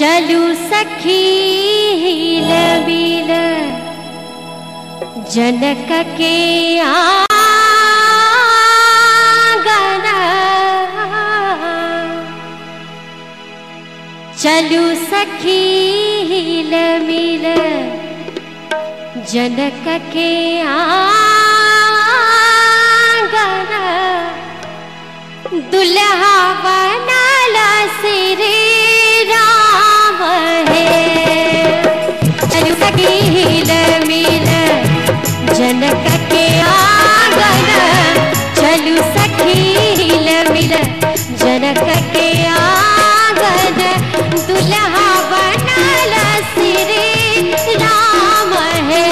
चलू सखी हिल बिल जनक के आंगन, चलू सखी हिल मिल जनक के आंगन, दुल्हा बनला श्री राम है। चलू सखी हिल मिल जनक के आंगन, चलू सखी हिल मिल जनक के आंगन, दुल्हा बनला श्री राम है,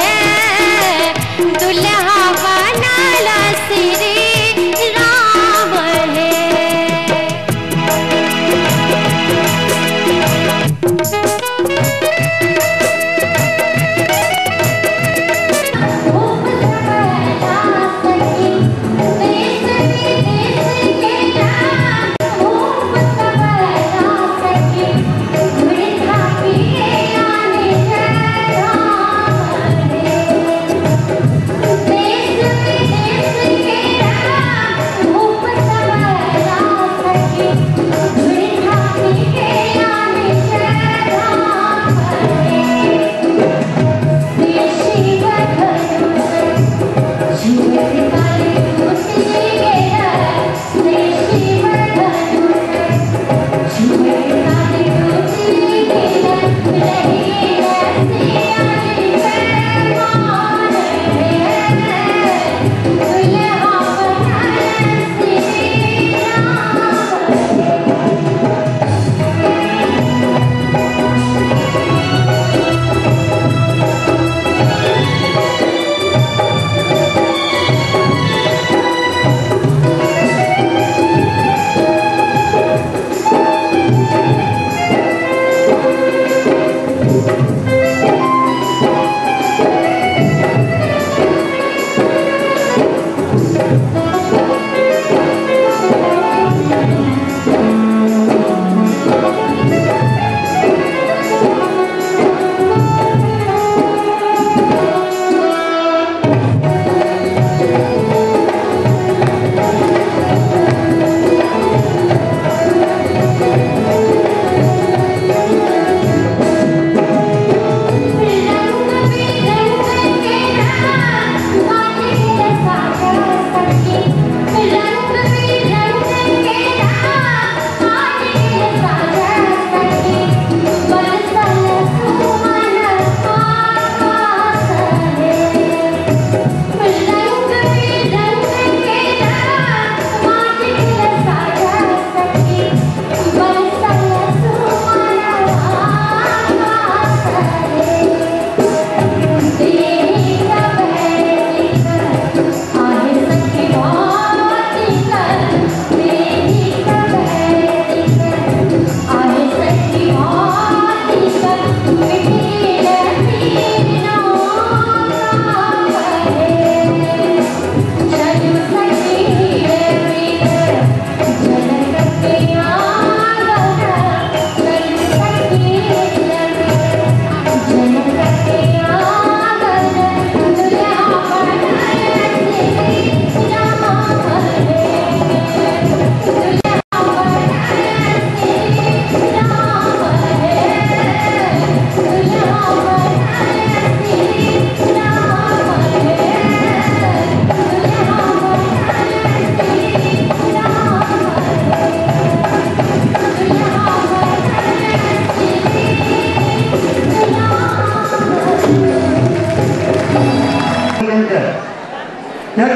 दुल्हा बनला श्री राम है।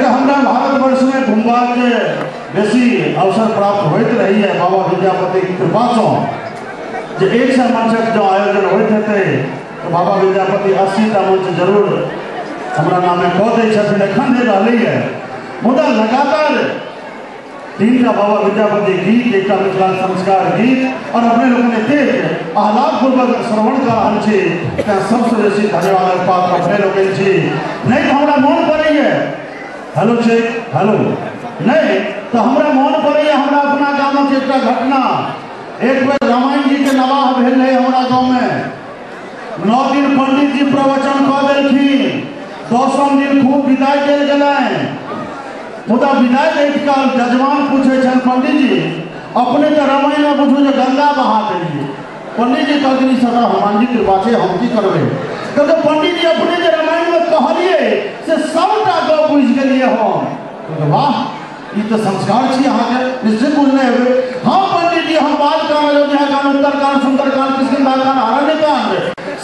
हमरा भारतवर्ष में घुमबा के बेसी अवसर प्राप्त होइत रही है बाबा विद्यापति की कृपा से। जो 100 मंचक जो आयोजन होते थे तो बाबा विद्यापति 80टा मंच जरूर हमरा नामे कह दे एखन दे रही है। मुदा लगातार 3टा बाबा विद्यापति गीत, 1टा मिथिला संस्कार गीत और अपने लोगों ने देख आह्लाद पूर्वक श्रवण कर रहा छे। सबसे बेसी धन्यवाद पात्र अपने लोग नहीं तो हमरा मन पड़े हेलो चेक हेलो नहीं तो हमरा मन पड़े हमरा अपना गाँव के एक घटना। एक बेर रामायण जी के नवाह भेल है हमारा गांव में। 9 दिन पंडित जी प्रवचन कऽ देलखिन, 10म दिन खूब विदाई देल गेलनि। मुदा विदाई दैत काल जजमान पूछे छन, पंडित जी अपने तो रामायण में बुझू जे गंगा बहा देलिए। पंडित जी कहलखिन सर हनुमान जी कृपा से हम की करबे। कहते पंडित जी अपने जे रामायण में कहलिए से सबटा गप बुझ गेलिए हम। कहते वाह ई तो संस्कार छी अहाँ के, निश्चित बुझने हेबे। हाँ पंडित जी हम बाल कांड, अयोध्या कांड, उत्तर कांड, सुंदर कांड, किष्किंधा कांड, अरण्य कांड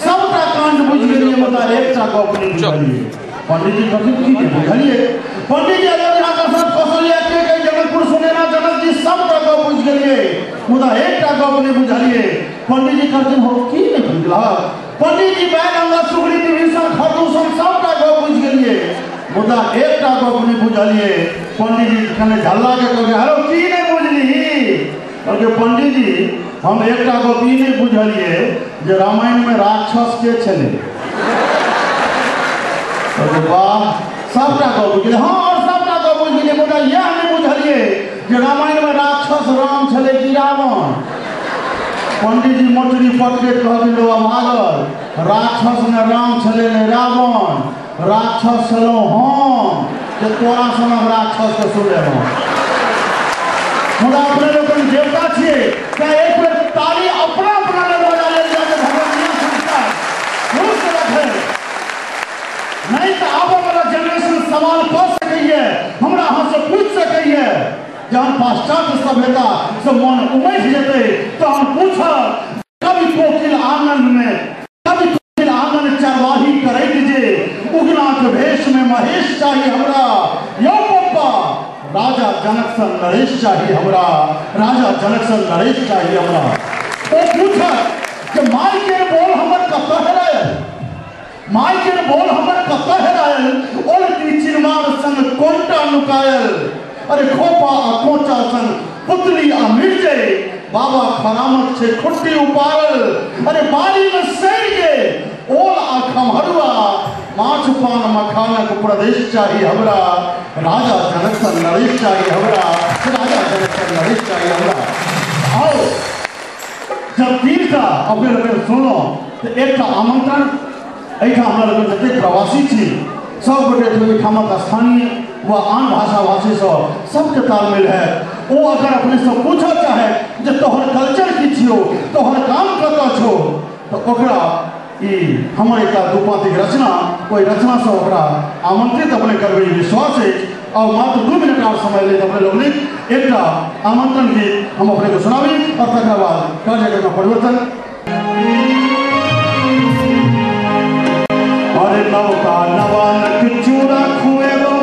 सबटा कांड बुझ गेलिए, मुदा एकटा गप नहीं बुझलिए। पंडित जी कथी की बुझलिए? पंडित जी अयोध्या का सब कौशल्या के जनकपुर सुनेना जनक जी सबटा गप बुझ गेलिए, मुदा एकटा गप नहीं बुझलिए। पंडित जी कहते हो की नहीं बुझला? पंडित जी बैल अंगा सुगड़ी विभीषण खरदूषण सबटा गप बुझ गेलिए, मुदा एकटा गप नहीं बुझलिए। पंडित जी कने झल्ला के कहते हेलो की नहीं बुझली? कहते पंडित जी हम एकटा गप ई नहीं बुझलिए जे रामायण में राक्षस के छले। कहते वाह सबटा गप बुझलिए। हाँ और सबटा गप बुझ गेलिए, मुदा यह नहीं बुझलिए जे रामायण में राक्षस राम छले कि रावण। पंडित जी मोटरी पटके कहते लो मागल, राक्षस ने राम छले ने रावण, राक्षस छलो हम जे तोरा सनक राक्षस के सुने हम। मुदा अपने लोग देवता छिए, क्या एक बेर ताली अपना अपना ले बजा ले जाके भगवान संस्कार खुश रखे। नहीं तो आबो वाला जनरेशन सवाल कर सकइए, हमरा अहाँ से पूछ सकइए। जहाँ पाश्चात्य सभ्यता से मन उमड़ जेते तो हम पूछब कभी कोकिल आंगन में, कभी कोकिल आंगन चरवाही करैत जे उगना के भेष में महेश चाहिए हमरा। यो पप्पा राजा जनक सन नरेश चाहिए हमरा, राजा जनक सन नरेश चाहिए हमरा। वो पूछत कि माई के बोल हमर कतऽ हेरायल, माई के बोल हमर कतऽ हेरायल, ओलती चिनमार संग कोंटा नुकायल। अरे खोपा आ कोचा संग पुतली आ मिर्जे, बाबा खरामत छे खुट्टी उपारल। अरे बारी में सड़ गे ओल आ खमहरुआ, माछ पान मखानक प्रदेश चाहिए हमरा, राजा जनक सन नरेश चाहिए हमरा, राजा जनक सन नरेश चाहिए हमरा। आओ जब तीर्था अपने लोग सुनो तो एक आमंत्रण एठा हमरा लोग जते प्रवासी छी सब गोटे ठामक स्थानीय व आन भाषा भाषी सबके तालमेल है। वो अगर अपने से पूछा चाहे जे तोहर कल्चर की छियो, तोहर काम कतऽ छो, तो ओकरा ई हमर एक दुपांतिक रचना कोई रचना से ओकरा आमंत्रित अपने करबे विश्वास है। और मात्र 2 मिनट और समय ले अपने लोग एक आमंत्रण गीत हम अपने को सुनावी और तक बाद कार्य में परिवर्तन। अरे नवका नवानक चूड़ा खुएबो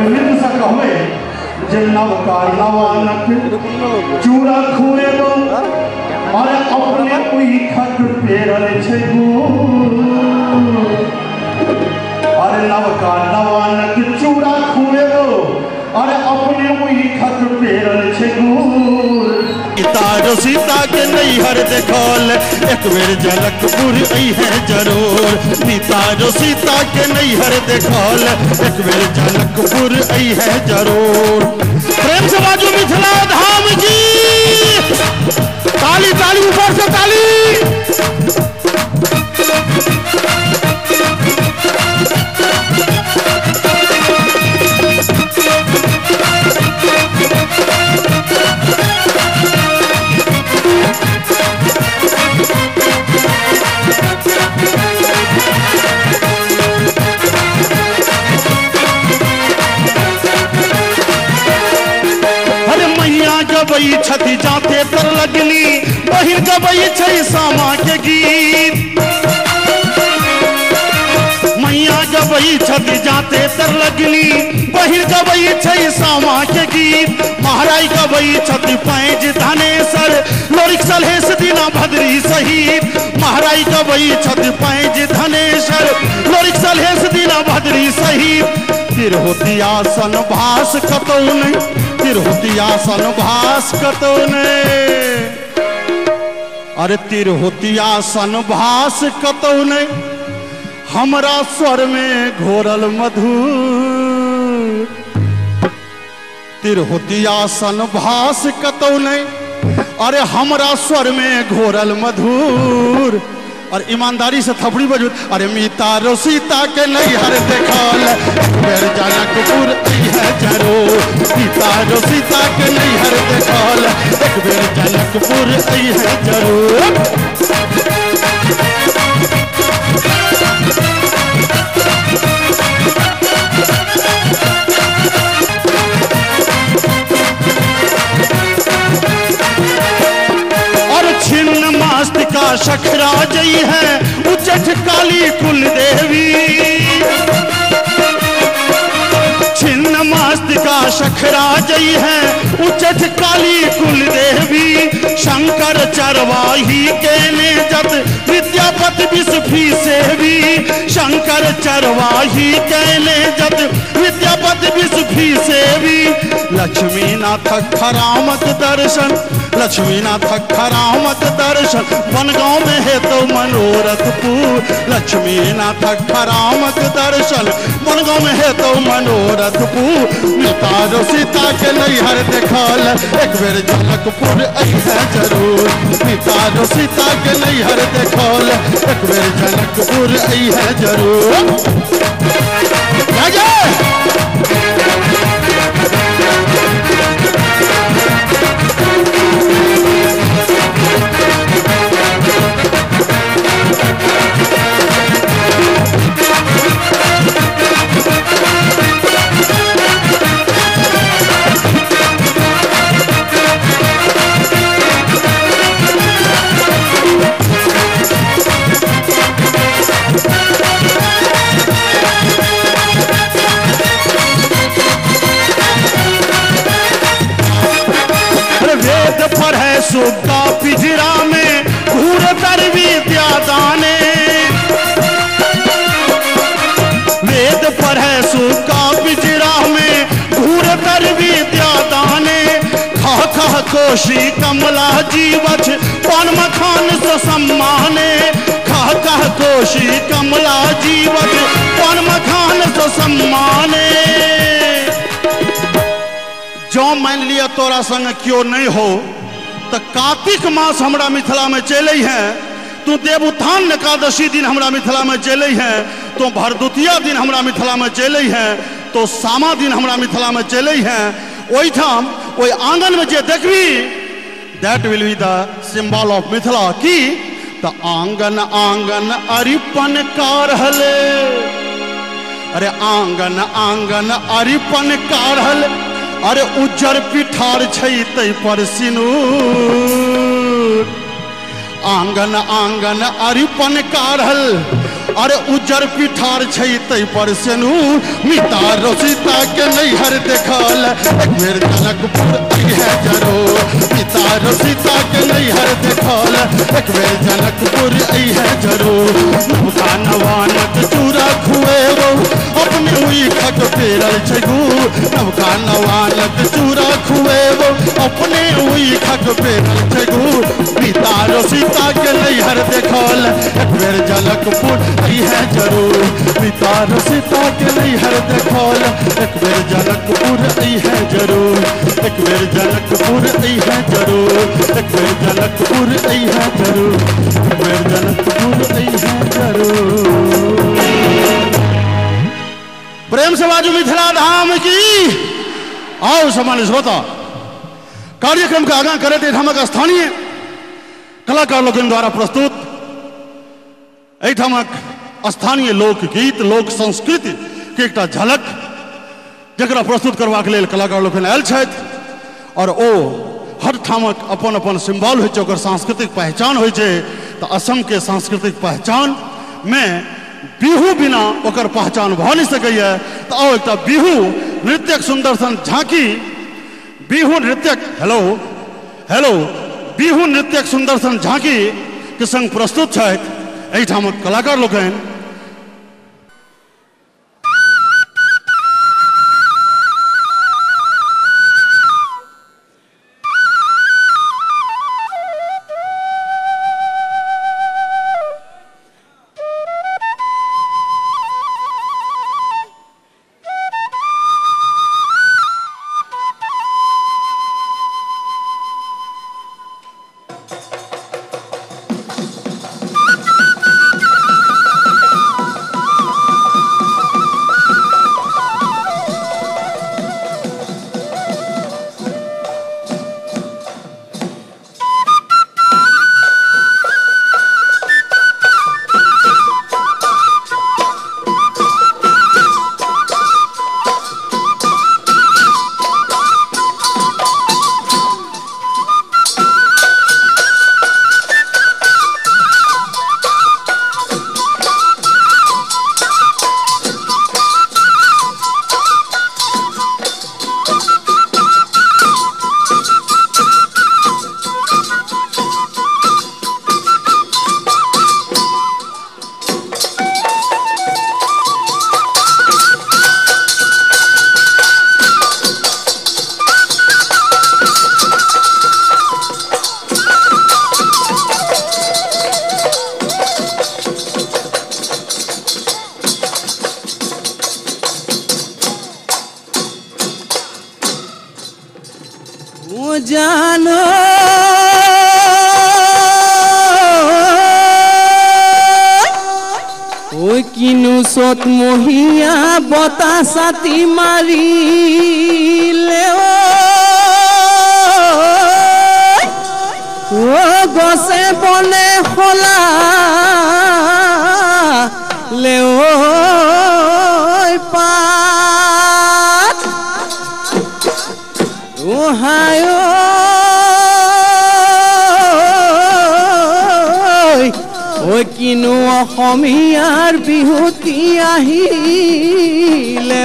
नृत्य से कहवे जे नवका नवानक चूड़ा खुएबो, अरे अपने कोई खट पेरल छे गुड़। अरे नवका नवानक चूड़ा खुएबो, अरे अपने कोई खट पेरल छे गुड़। सीता के नैहर देखल एक बेर जनकपुर आई है जरूर। सीता के नैहर देखल एक बेर जनकपुर आई है जरूर। प्रेम से बाजू मिथिला धाम की ताली, ताली ऊपर से ताली। गबई छथि जाते तर लगनी, बहिर गबई छै सामा के गीत। मैया गबई छथि जाते तर लगनी, बहिर गबई छै सामा के गीत। महाराज गबई छथि पैज धनेसर, लोरिक सलहेस दिना भद्री सहित। महाराज गबई छथि पैज धनेसर, लोरिक सलहेस दिना भद्री सहित। तिरहुतिया सन भास कतौ नहीं, तिरहुतिया सन भास कतौ नहीं। अरे तिरहुतिया सन भास कतौ नहीं, हमरा स्वर में घोरल मधुर। तिरहुतिया सन भास कतौ नहीं, अरे हमरा स्वर में घोरल मधुर और ईमानदारी से थपड़ी बजू। अरे मीता रो सीता के नैहर देखल एक बेर जनकपुर है जरूर। मीता रो सीता के नैहर देखल एक बेर जनकपुर है जरूर। छिन्न मास्तिका शखरा जई है उच्चठ काली कुल देवी। छिन्न मास्तिका शखरा जई है उच्चठ काली कुल देवी। शंकर चरवाही के ने जत विद्यापति विषफी सेवी। शंकर चरवाही के ने जत विद्यापति विषफी सेवी। लक्ष्मी नाथ खरामत दर्शन लक्ष्मी नाथ खरामत दर्शन बनगांव में है तो मनोरथ पूर। लक्ष्मी नाथ खरामत दर्शन बनगांव में है तो मनोरथ पूर। मीता रो सीता के नैहर देखल एक बेर जनकपुर है जरूर। मीता रो सीता के नैहर देखल एक बेर जनकपुर है जरूर। सुगा पिजरा में घूर कर विद्या दाने। वेद पर है सुगा पिजरा में घूर कर विद्या दाने। खह खह कोशी कमला जीवछ पान मखान से सम्माने। खह खह कोशी कमला जीवछ पान मखान से सम्माने। जो मान लिया तोरा संग क्यों नहीं हो तो कार्तिक मास हमरा मिथिला में चले हैं। तू देवउत्थान एकादशी दिन हमरा मिथिला में चले हैं। तो भरदुतिया दिन हमरा मिथिला में चले हैं। तो सामा दिन हमरा मिथिला में चले हैं। ओई ठाम ओई आंगन में जे देखबी that will be the symbol of Mithila की तो आंगन आंगन अरिपन कारहले। अरे आंगन आंगन अरिपन कारहल। अरे उज्जर पिठार छै तै पर सिनूर। आंगन आंगन अरिपन कारहल। अरे उज्जर पिठार छै तै पर सिनूर। मीता रो सीता के नैहर देखल एक बेर जनकपुर है जरूर। मीता रो सीता के नैहर देखल एक बेर जनकपुर है जरूर। नवका नवानक चूरा खुएबो अपने हुई खक पेरल छगू। नवका नवानक चूरा खुएबो अपने हुई खक पेरल छगू। मीता रो सीता के नैहर देखल एक बेर जनकपुर है जरूर। मीता रो सीता के नैहर देखल एक बेर जनकपुर है जरूर। एक बेर जनकपुर है जरूर। एक बेर जनकपुर है जरूर। एक बेर जनकपुर है जरूर। प्रेम से बाजू मिथिला धाम की। आओ सम्मानित श्रोता कार्यक्रम का आगां करे थे हमक स्थानीय कलाकार लोगन द्वारा प्रस्तुत एठामक स्थानीय लोकगीत लोक संस्कृति के एक झलक जकरा प्रस्तुत करबाक लेल कलाकार लोग आयल छथि। और ओ हर ठामक अपन अपन सिंबल होइ छै ओकर सांस्कृतिक पहचान होइ छै। तो असम के सांस्कृतिक पहचान में बिहू बिना ओकर पहचान भ नहीं सकैया। तो आओ एक बिहू नृत्यक सुंदर सन झांकी बिहू नृत्यक हेलो हेलो बिहू नृत्यक सुंदर सन झांकी के संग प्रस्तुत छथि एहिठामक कलाकार लोकनि। জানো ঐ কিনো চত মহিয়া বতা ছাতি মাৰিলে ও গছে বনে খলা লেও পাত ওহায় ঐ কিনো অসমীয়াৰ বিহুতি আহিলে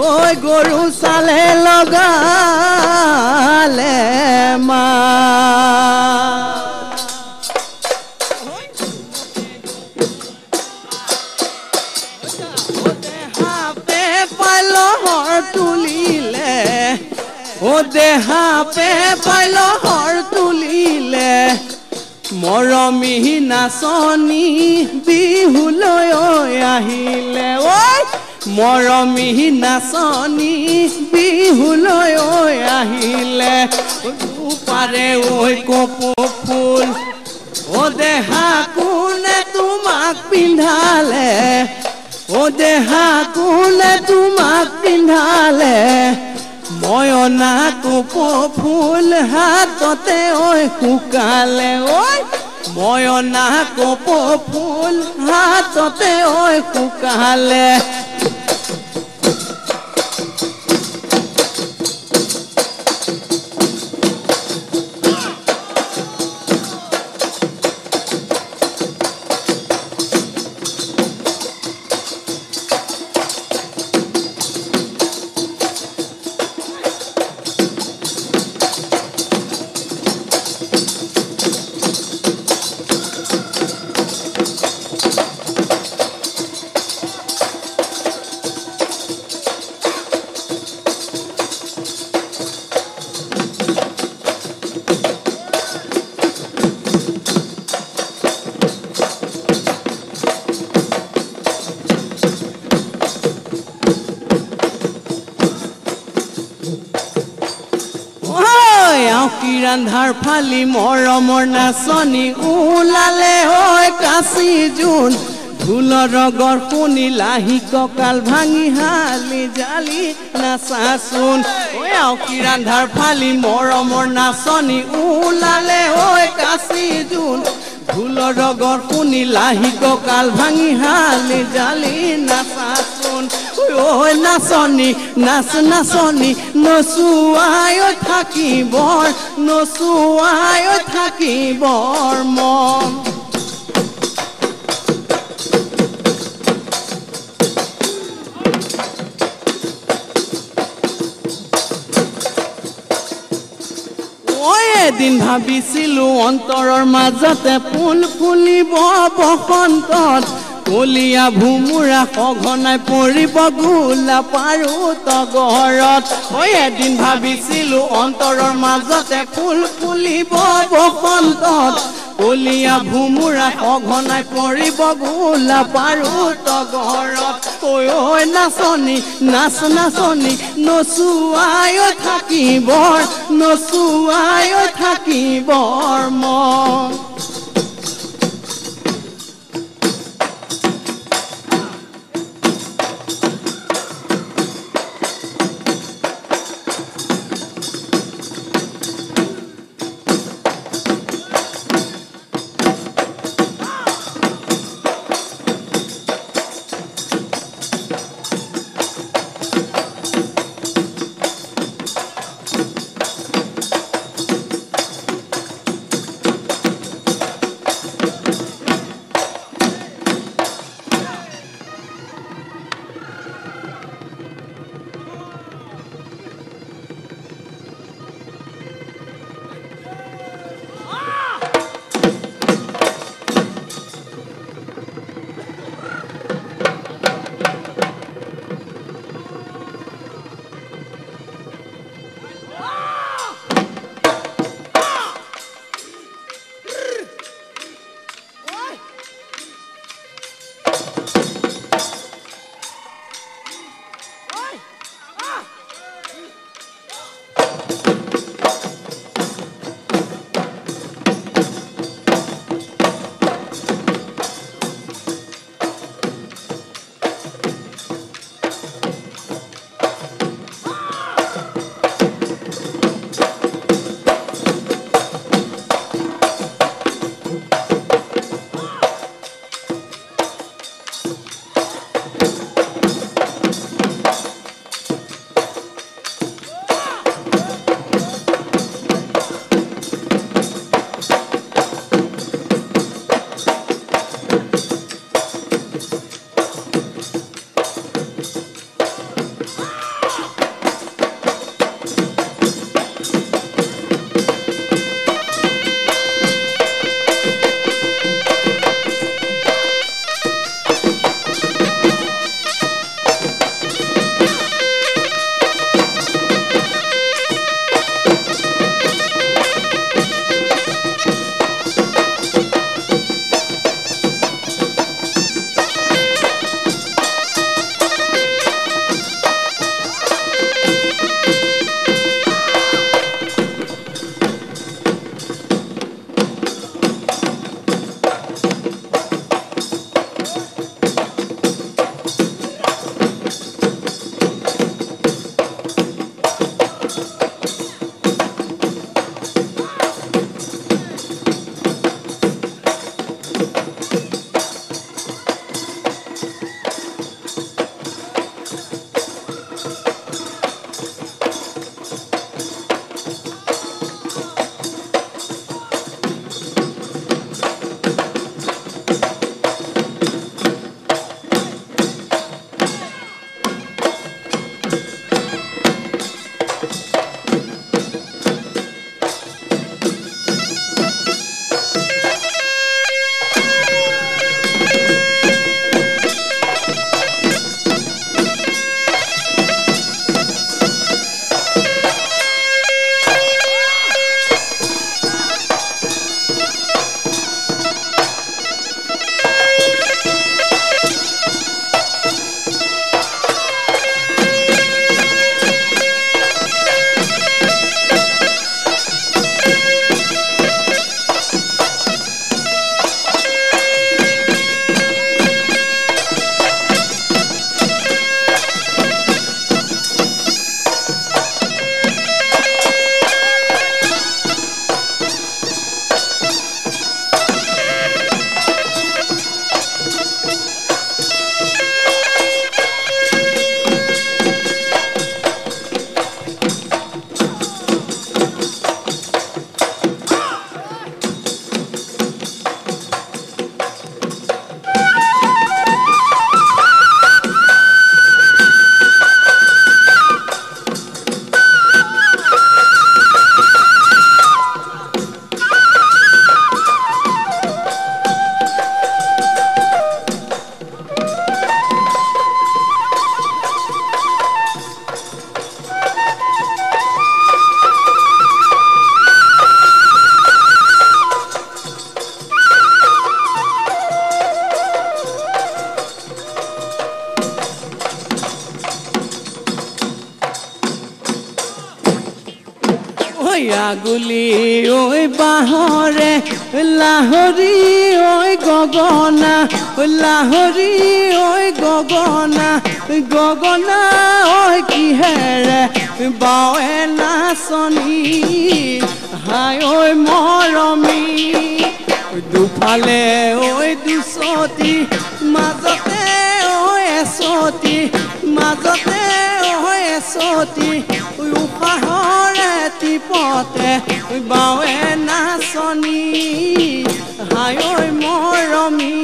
ঐ গৰু চালে লগালে মা হাপে পালহৰ তুলিলে দেহা পে পালহৰ তুলিলে মৰমী নাচনী বিহুলৈ আহিলে ঐ মৰমী নাচনী বিহুলৈ আহিলে পাৰে ঐ কপৌ ফুল দেহা কোনে তোমাক পিন্ধালে দেহা কোনে তোমাক পিন্ধালে ময়না কপৌ ফুল হাততে ঐ শুকালে ঐ ময়না কপৌ ফুল হাততে ঐ শুকালে ৰান্ধাৰ ফালি মৰমৰ নাচনী ওলালে ঐ কাচি জোন ঢোলৰ ৰগৰ শুনি লাহি কঁকাল ভাঙি হালি জালি নাচাচোন ঐ আউকি ৰান্ধাৰ ফালি মৰমৰ নাচনী ওলালে ঐ কাচি জোন ঢোলৰ ৰগৰ শুনি লাহি কঁকাল ভাঙি হালি জালি নাচাচোন ঐ নাচনী নাচ নাচনী নচুৱাই থাকিবৰ নচুৱাই থাকিবৰ মন এদিন ভাবিছিলো অন্তৰৰ মাজতে ফুল ফুলিব বসন্তত কলিয়া ভুমুৰা সঘনাই পৰিব গোলাপ আৰু তগৰত এদিন ভাবিছিলো অন্তৰৰ মাজতে ফুল ফুলিব বসন্তত কলিয়া ভুমুৰা সঘনাই পৰিব গোলাপ আৰু তগৰত ঐ নাচনী নাচ নাচনী নচুৱাই থাকিবৰ নচুৱাই থাকিবৰ মন ছাগলী ঐ বাঁহৰে লাহৰি ঐ গগনা লাহৰি ঐ গগনা গগনা ঐ কিহেৰে বাৱে নাচনী হাই ঐ মৰমী দুফালে ঐ দুচতি মাজতে ঐ এচতি মাজতে ঐ এচতি উপাহৰে টিপতে বাৱে নাচনী হাই ঐ মৰমী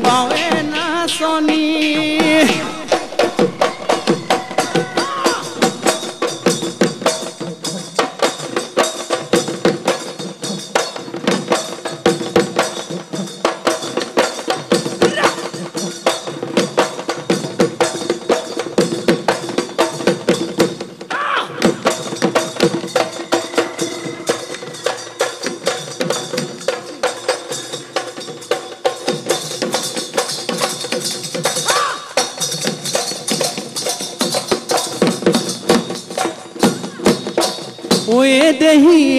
বাৱে নাচনী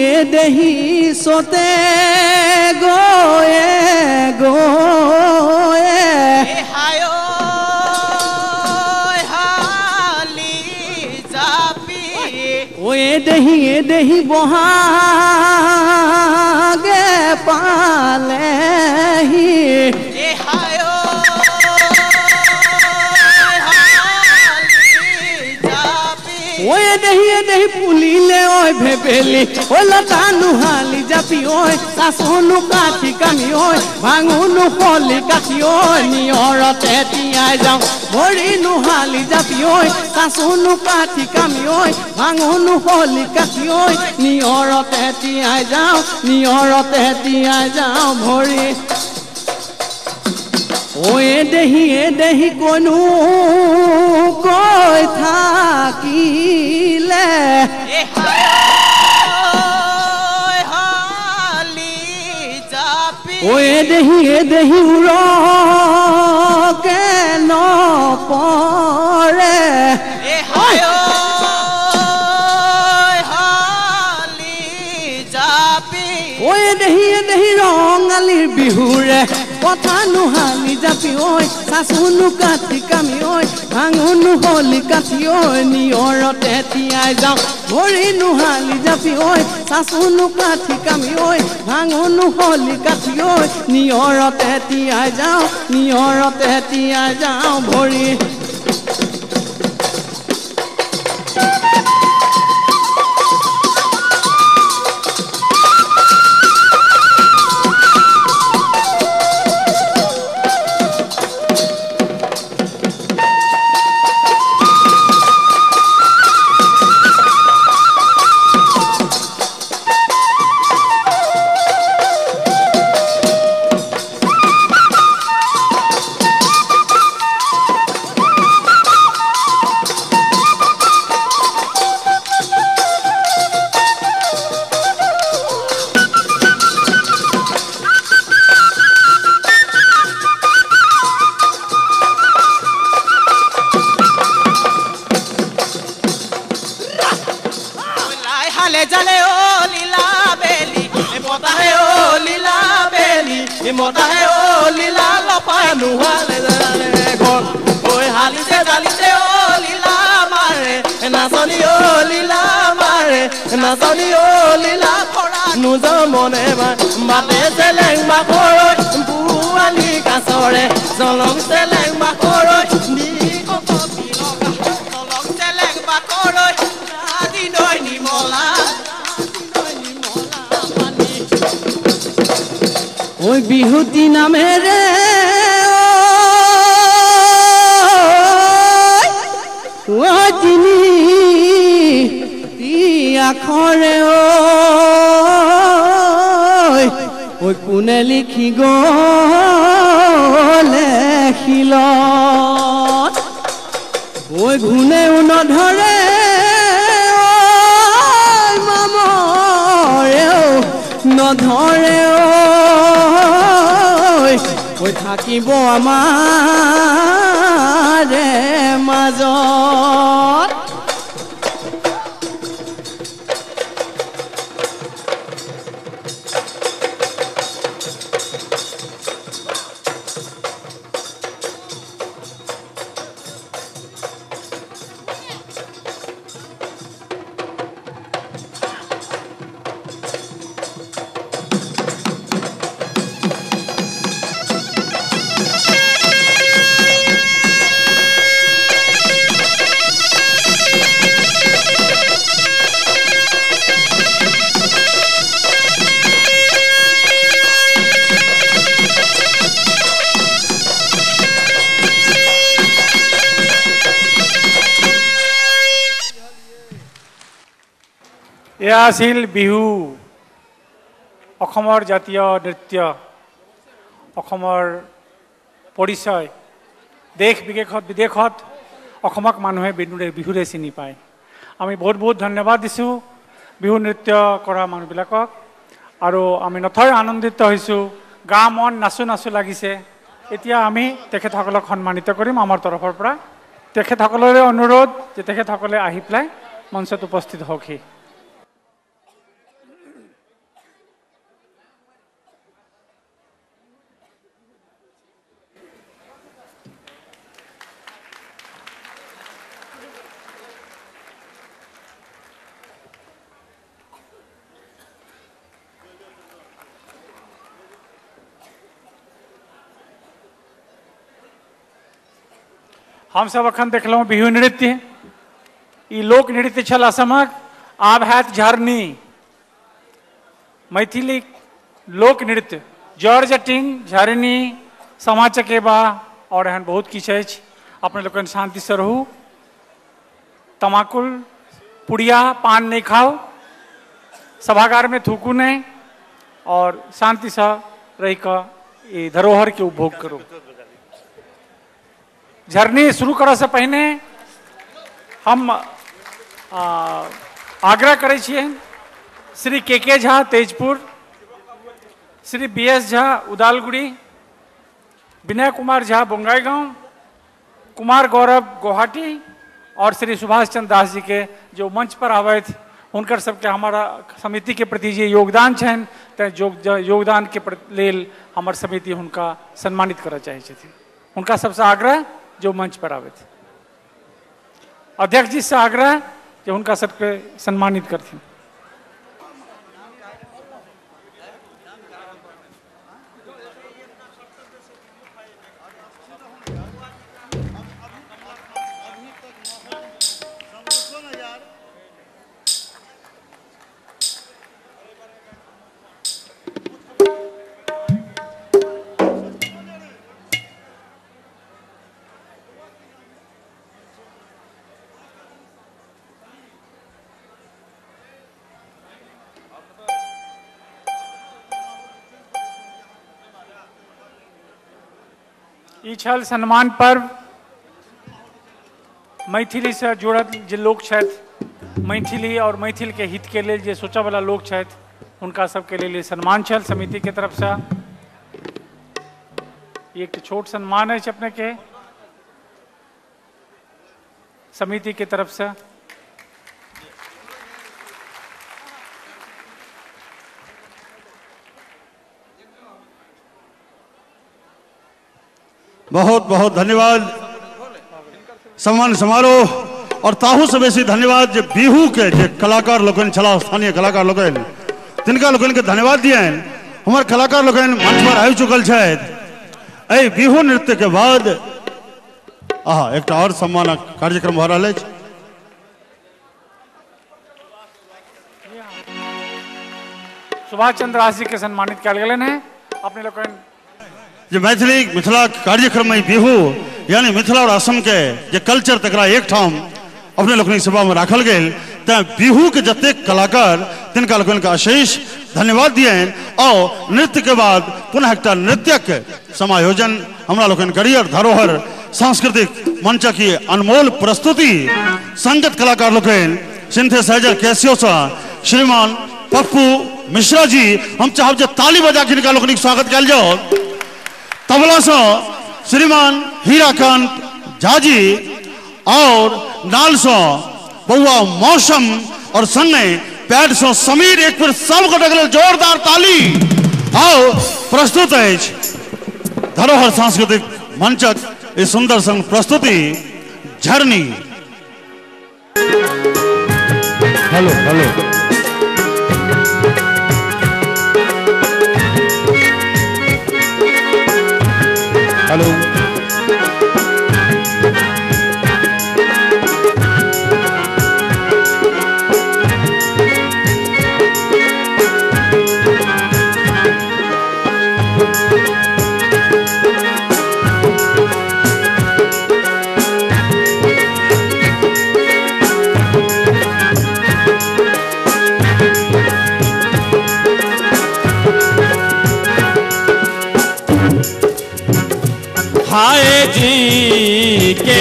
এ দেহি সতে গয়ে গয়ে হায় হালি জাপি ও এ দেহি বহাগে পালেহি হায় ও এ দেহি পুলিলে ঐ ভেবেলি ও লতা নুহালি জাপি ঐ সাসনু কাঠি কামি ঐ ভাঙুনু হলি কাঠি ঐ নিয়ৰতে তিয়াই যাওঁ ভৰি নুহালি জাপি ঐ সাসনু কাঠি কামি ঐ ভাঙুনু হলি কাঠি ঐ নিয়ৰতে তিয়াই যাওঁ ভৰি ও এ দেহি কোনো কৈ থাকিলে ও এ দেহি উৰকে নপৰে ও এ দেহি ৰঙালীৰ বিহুৰে কথা নুহালি জাপি ঐ চাচুনো কাঠি কামি ঐ ভাঙুনো হলি কাঠি ঐ নিয়ৰতে তিয়াই যাওঁ ভৰি নুহালি জাপি ঐ চাচুনো কাঠি কামি ঐ ভাঙুনো হলি কাঠি ঐ নিয়ৰতে তিয়াই যাওঁ ভৰি মতাহে ও লীলা লপায় নুহালে ঘৰ ঐ হালিছে জালিছে ও লীলা মাৰে নাচনি ও লীলা মাৰে নাচনি ও লীলা কৰা নোযাওঁ মনে বাটে চেলেং বাখৰৈ বুৱালি কাছৰে জলং চেলেং বাখৰৈ জলং চেলেং বাখৰৈ আদি নৈ নিমলা ঐ বিহুতি নামেৰে ঐ তিনি আখৰে ঐ কোনে লিখি গলে শিলত ঐ ঘূণেও নধৰে মামৰেও নধৰে ঐ থাকিব আমাৰে মাজত এয়া আছিল বিহু, অসমৰ জাতীয় নৃত্য, অসমৰ পৰিচয়। দেশ বিদেশত অসমক মানুহে বিহুৰে চিনি পায়। আমি বহুত বহুত ধন্যবাদ দিছোঁ বিহু নৃত্য কৰা মানুহবিলাকক। আৰু আমি নথৈ আনন্দিত হৈছোঁ, গা মন নাচো নাচো লাগিছে। এতিয়া আমি তেখেতসকলক সন্মানিত কৰিম আমাৰ তৰফৰ পৰা। তেখেতসকলৰে অনুৰোধ যে তেখেতসকলে আহি পেলাই মঞ্চত উপস্থিত হওকহি। हम सब अखन देखल बिहू नृत्य, ई लोक नृत्य छल असमक। आब हैत झरनी, मैथिली लोक नृत्य, जड़ जटिंग, झरनी, सामा चकेबा और एहन बहुत किछु अछि। अपने लोग शांति से रहू, तमाकुल पुड़िया पान नहीं खाओ, सभागार में थूकू नहीं और शांति से रह कर धरोहर के उपभोग करो। झरनी शुरू करे से पहले हम आग्रह करे छिए श्री के झा तेजपुर, श्री BS झा उदालगुड़ी, विनय कुमार झा बोंगाईगांव, कुमार गौरव गुवाहाटी और श्री सुभाष चंद्र दास जी के जो मंच पर आवे थे, उनकर सबके हमारा समिति के प्रति जे योगदान छन, योगदान के लेल हमार समिति उनका सम्मानित करना चाहिए। उनका सबसे आग्रह जो मंच पर आवे थे, अध्यक्ष जी से आग्रह जो उनका सबके सम्मानित करती। ई छल सम्मान पर्व। मैथिली से जुड़ल जे लोग छथि, मैथिली और मैथिल के हित के लिए जे सोचा वाला लोग छथि, उनका सबके लिए सम्मान छल समिति के तरफ से। एक छोट सम्मान है अपने के समिति के तरफ से। बहुत बहुत धन्यवाद सम्मान समारोह। और ताहू से बेसी धन्यवाद जे बिहू के जे कलाकार लोगन छला, स्थानीय कलाकार लोगन, तिनका लोगन के धन्यवाद दियन। हमार कलाकार लोगन मंच पर आबि चुकल छथि। एहि बिहू नृत्य के बाद एक और सम्मान कार्यक्रम भ रहल अछि। सुभाष चंद्र दास जी के सम्मानित कयल गेलनि हैं। अपने लोगन जे मैथिली मिथिला कार्यक्रम में बिहू यानी मिथिला और असम के जे कल्चर तकरा एक ठाम अपने लोगन सेवा में राखल गेल, तैं बिहू के जते कलाकार तिनका लोगन के अशेष धन्यवाद दियन। और नृत्य के बाद पुनः एक नृत्यक समायोजन हमरा लोगन करियर धरोहर सांस्कृतिक मंच की अनमोल प्रस्तुति संगत कलाकार लोगन सिंथेसाइजर कैसियोसा श्रीमान पप्पू मिश्रा जी, हम चाहब जे ताली बजा के इनका लोगन स्वागत कल जाओ। तबला से श्रीमान हीराकांत झा जी और नाल से बउआ मौसम और संगे पैड से समीर, एक फिर सब गोटे जोरदार ताली। आओ प्रस्तुत है धरोहर सांस्कृतिक मंचक इस सुंदर संग प्रस्तुति झरनी। हेलो हेलो हेलो हाय जी के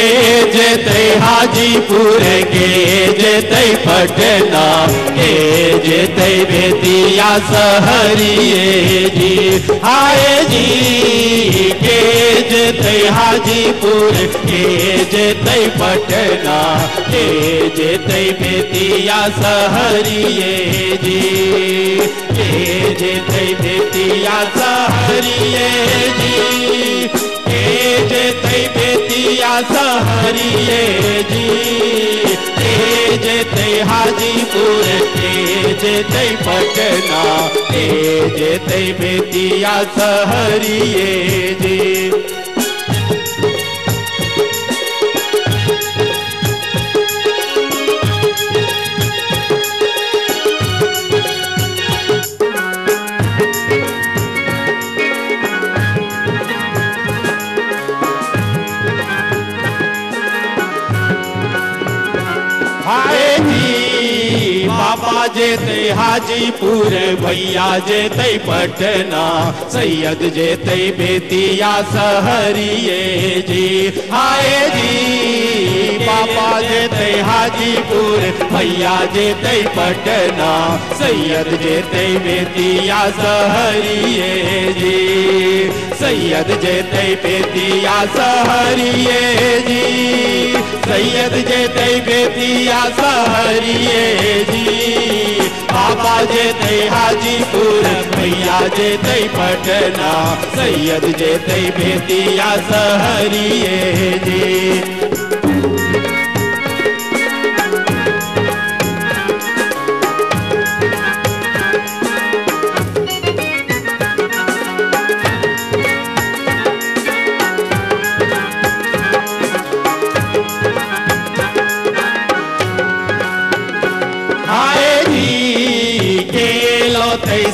जेते हाजीपुर के जेते पटना के जेते बेतिया सहरिए जी हाय जी के जेते हाजीपुर के जेते पटना के जेते बेतिया सहरिए जी के जेते बेतिया सहरिए जी के जेते बेतिया सहरिए जी के जेते हाजीपुर के जेते पटना के जेते बेतिया सहरिए जी बाबा जेते हाजीपुर भैया जेते पटना सैयद जेते बेतिया सहरिए जी हाय जी बाबा जेते हाजीपुर भैया जेते पटना सैयद जेते बेतिया सहरिए जी सैयद जेते बेतिया सहरिए जी सैयद जेते बेतिया सहरिए जी बाबा जेते हाजीपुर भैया जेते पटना सैयद जेते बेतिया सहरिए जी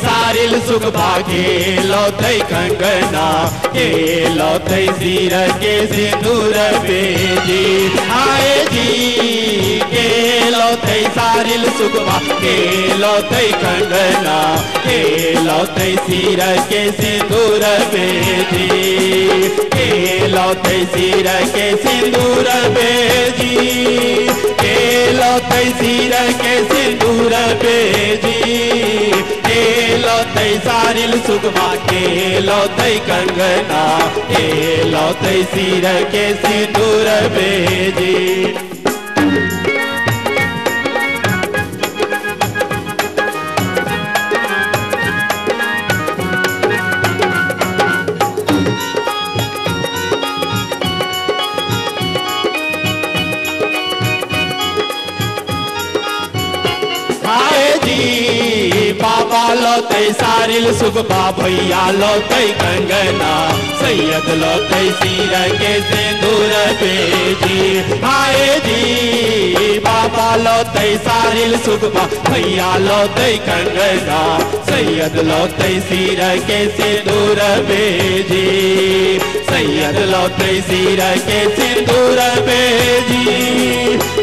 सारिल सुख भागे लौते कंगना के लौते सिर के सिंदूर बेजी आए जी के लौते सारिल सुख भागे लौते कंगना के लौते सिर के सिंदूर बेजी के लौते सिर के सिंदूर बेजी के लौते सिर के सिंदूर बेजी लौते सारिल सुगमा के लौते कंगना के लौते सिर के सिंदूर बेजी बाबा लौते सारिल सुगबा भैया लौते कंगना सैयद लौते सिर के सिंदूर बेजी हाय जी बाबा लौते सारिल सुगबा भैया लौते कंगना सैयद लौते सिर के सिंदूर बेजी सैयद लौते सिर के सिंदूर बेजी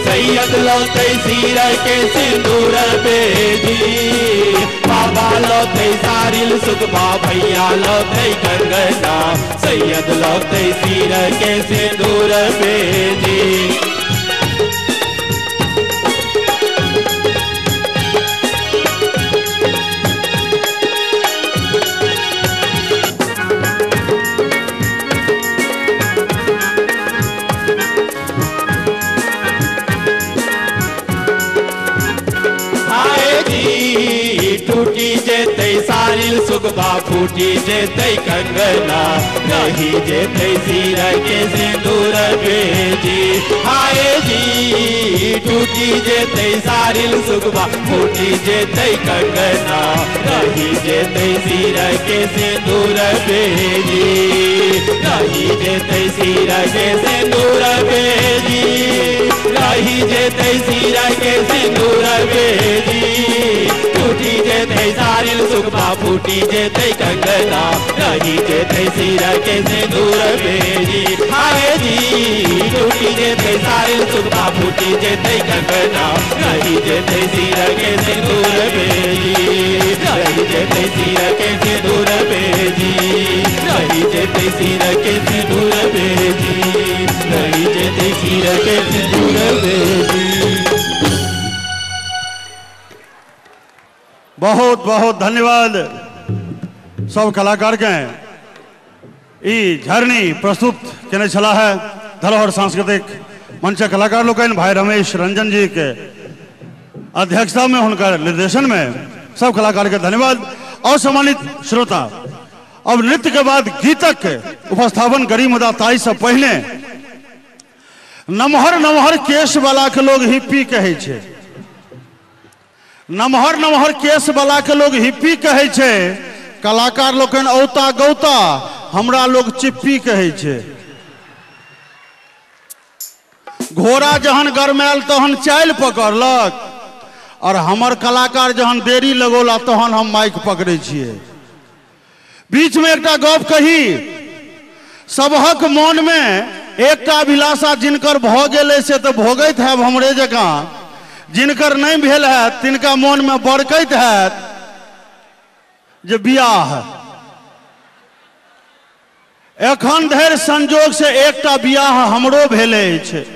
सैयद लौते सिर के सिंदूर बेजी बाबा लौते सारिल सुगबा भैया लौते कंगना सैयद लौते सिर के सिंदूर बेजी टूटी जेते सारिल सुगबा फूटी जेते कंगना रही जेते सिर के सिंदूर बेजी हाय जी टूटी जेते सारिल सुगबा फूटी जेते कंगना रही जेते सिर के सिंदूर बेजी रही जेते सिर के सिंदूर बेजी रही जेते सिर के सिंदूर बेजी टूटी जेते सारिल सुगबा फूटी जेते कंगना रही जेते सिर के सिंदूर बेजी हाय जी टूटी जेते सारिल सुगबा फूटी जेते कंगना रही जेते सिर के सिंदूर बेजी रही जेते जेते सिर के सिंदूर बेजी रही जेते सिर के सिंदूर बेजी रही जेते सिर के सिंदूर बेजी। बहुत बहुत धन्यवाद सब कलाकार के ई झरनी प्रस्तुत केने छला है धरोहर सांस्कृतिक मंच कलाकार लोग भाई रमेश रंजन जी के अध्यक्षता में उनका निर्देशन में सब कलाकार के धन्यवाद। और सम्मानित श्रोता, अब नृत्य के बाद गीतक उपस्थापन करी, मुदा ताई से पहले नमहर नमहर केश वाला के लोग हिप्पी कहे छे, नमहर नमहर केस वाला के लोग हिप्पी कहे छे, कलाकार लोग औता गौता हमरा लोग चिप्पी कहे छे। घोड़ा जहन गरमैल तहन चाल पकड़लक और हमर कलाकार जहन देरी लगोला तहन हम माइक पकड़े छिए। बीच में एकटा गप कही, सबहक मन में एकटा अभिलाषा जिनकर भ गेले से तो भोगैत है हमरे जकाँ, जिनकर नहीं भेल है तिनका मन में बड़कैत है जे बियाह। एखन धरि संजोग से एकटा बियाह हमरो भेले छे।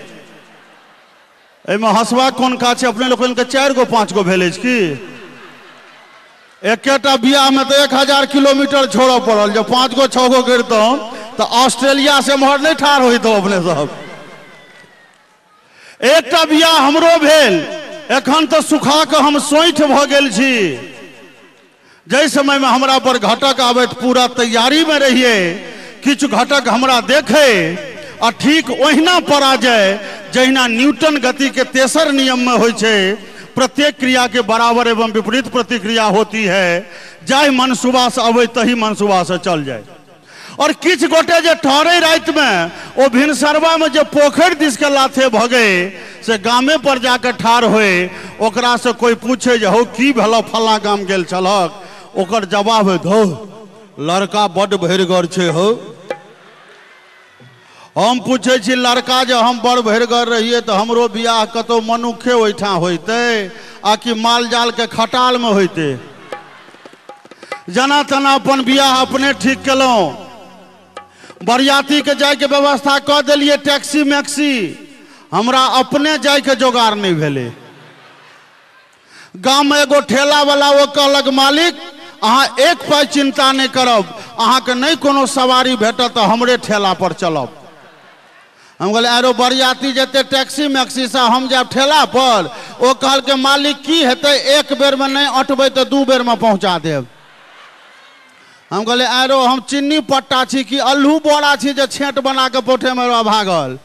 एमे हंसबा कोन का छे, अपने लोगन के 4 गो 5 गो भेले की एकेटा बियाह में तो 1000 किलोमीटर छोड़ो पड़ल। जब 5 गो 6 गो करतो तो ऑस्ट्रेलिया से मोहर नहीं ठार होइतो अपने सब। एकटा बियाह हमरो भेल, एखन तो सुखा के हम सोइठ भ गेल छी। जै समय में हमरा पर घटक आबैत पूरा तैयारी में रहिए, किछु घटक हमरा देखे आ ठीक ओहिना पराजय जहिना न्यूटन गति के तेसर नियम में होय छे, प्रत्येक क्रिया के बराबर एवं विपरीत प्रतिक्रिया होती है। जाय मनसूबा से अबै तही मनसूबा से चल जाए। और किछ गोटे जे ठहरे रात में ओ भिनसरवा में जे पोखर दिस के लाथे भगे से गामे पर जाके ठार होए, ओकरा से कोई पूछे जे हो की भेलो फला गाम गेल छलक, ओकर जवाब है धो लड़का बड़ भरिगर छे हो। हम पूछे छी लड़का जे हम बड़ भरिगर रहिए तो हमरो बियाह कतो मनुखे ओइठा होइते आ कि माल जाल के खटाल में होइते। जना तना अपन बियाह अपने ठीक केलौं, बरियाती के जाय के व्यवस्था क देलिए टैक्सी मैक्सी, हमरा अपने जाय के जोगाड़ नहीं भेले। गांव में एगो ठेला वाला वो कहलक मालिक अहाँ एक पाई चिंता नहीं करब, अहाँ के नहीं कोनो सवारी भेटत तो हमरे ठेला पर चलब। हम कहले आरो बरियाती जेते टैक्सी मैक्सी से हम जाब ठेला पर। वो कहल के मालिक की हेते एक बेर में नहीं अटबै तो 2 बेर में पहुंचा देब। हम कहले आरो हम चिन्नी पट्टा छी कि अल्लू बोरा छी जे छेंट बना के पोठे में भागल।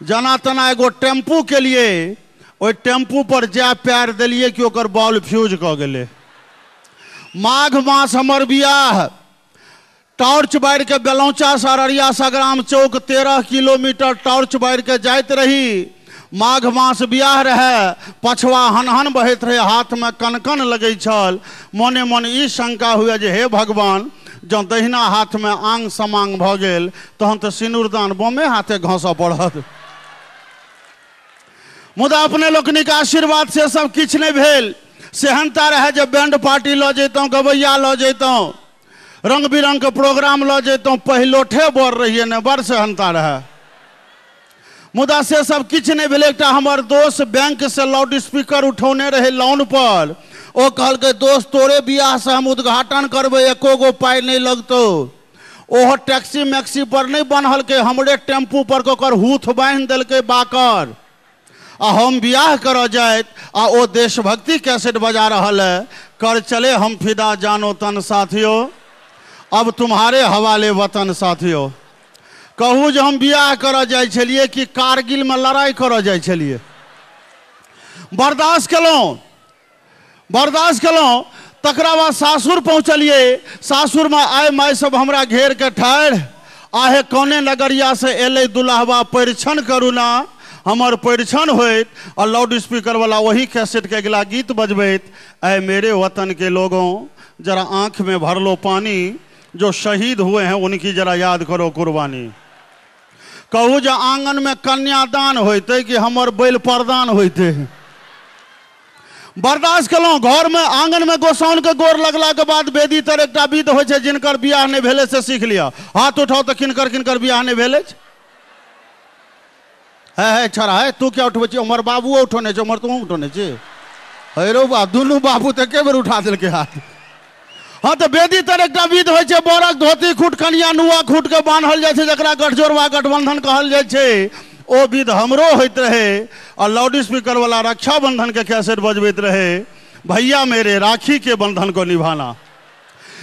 जना तना एगो टेम्पू के लिए ओइ टेम्पू पर जा पैर दिलिए कि ओकर बॉल फ्यूज क गेले। माघ मास हमर बियाह, टॉर्च बार के बेलौचा से अररिया संग्राम चौक 13 किलोमीटर टॉर्च बार के जाइत रही। माघ मास बियाह रहे, पछवा हनहन बहैत रहे, हाथ में कनकन लगै छल। मने मन ई शंका हुए जे हे भगवान, जँ दहिना हाथ में आंग समांग भ गेल तहन तो सिनुरदान बमे हाथे घसा पड़त। मुदा अपने लोकनिक आशीर्वाद से सब किछ नहीं भेल। सेहनता रहे जे बैंड पार्टी ल जैतों, गवैया ल जैतों, रंग बिरंग के प्रोग्राम ल जैतों, पहिलोठे बर रहिए ने, बड़ सेहनता रहे। मुदा से सब किछ नहीं भेल। एकटा हमर दोस्त बैंक से लाउड स्पीकर उठौने रहे लोन पर। ओ कहल के दोस्त तोरे बियाह से हम उद्घाटन करबे, एको गो पाई नहीं लगतो। ओहो टैक्सी मैक्सी पर नहीं बनल के, हमरे टेम्पू पर ओकर हूथ बांध दिल के बाकर। आ हम बियाह कर जाए आ ओ देशभक्ति कैसेट बजा रहल है, कर चले हम फिदा जानो तन साथियों, अब तुम्हारे हवाले वतन साथियों। कहूँ जो हम बियाह कर जाए छलिए कि कारगिल में लड़ाई कर जाए छलिए। बर्दाश्त कलौं। तकरा बाद सासुर पहुँचलिए। सासुर में आय माय सब हमरा घेर के ठाढ़, आहे कौने नगरिया से एले दुल्हबा परिछन करू ना। हमर परिछन होइत और लाउड स्पीकर वाला वही कैसेट के अगला गीत बजबैत, ऐ मेरे वतन के लोगों जरा आंख में भर लो पानी, जो शहीद हुए हैं उनकी जरा याद करो कुर्बानी। कहू जो आंगन में कन्यादान होते कि हमर बैल प्रदान होते। बर्दाश्त कलहुँ। घर में आंगन में गोसाउन के गोर लगला के बाद वेदी तर एकटा विध होइ छै, जिनकर बियाह नहीं भेले से सीख लिया। हाथ उठाओ तो किनकर किनकर बियाह नहीं भेले है छड़ा है। तू क्या उठबे छी? उमर बाबू उठौने छै, उमर तू उठौने छी। हेरो बा दुनू बाबू तो एके बेर उठा देलकै हाथ। हाँ तो वेदी तर एकटा विध होइ छै, बरक धोती खूट कनिया नुआ खूट के बान्हल जाइ छै, जकरा गठजोड़वा गठबंधन कहल जाइ छै। ओ विध हमरो होइत रहे और लाउड स्पीकर वाला रक्षाबंधन के कैसेट बजबैत रहे, भैया मेरे राखी के बंधन को निभाना।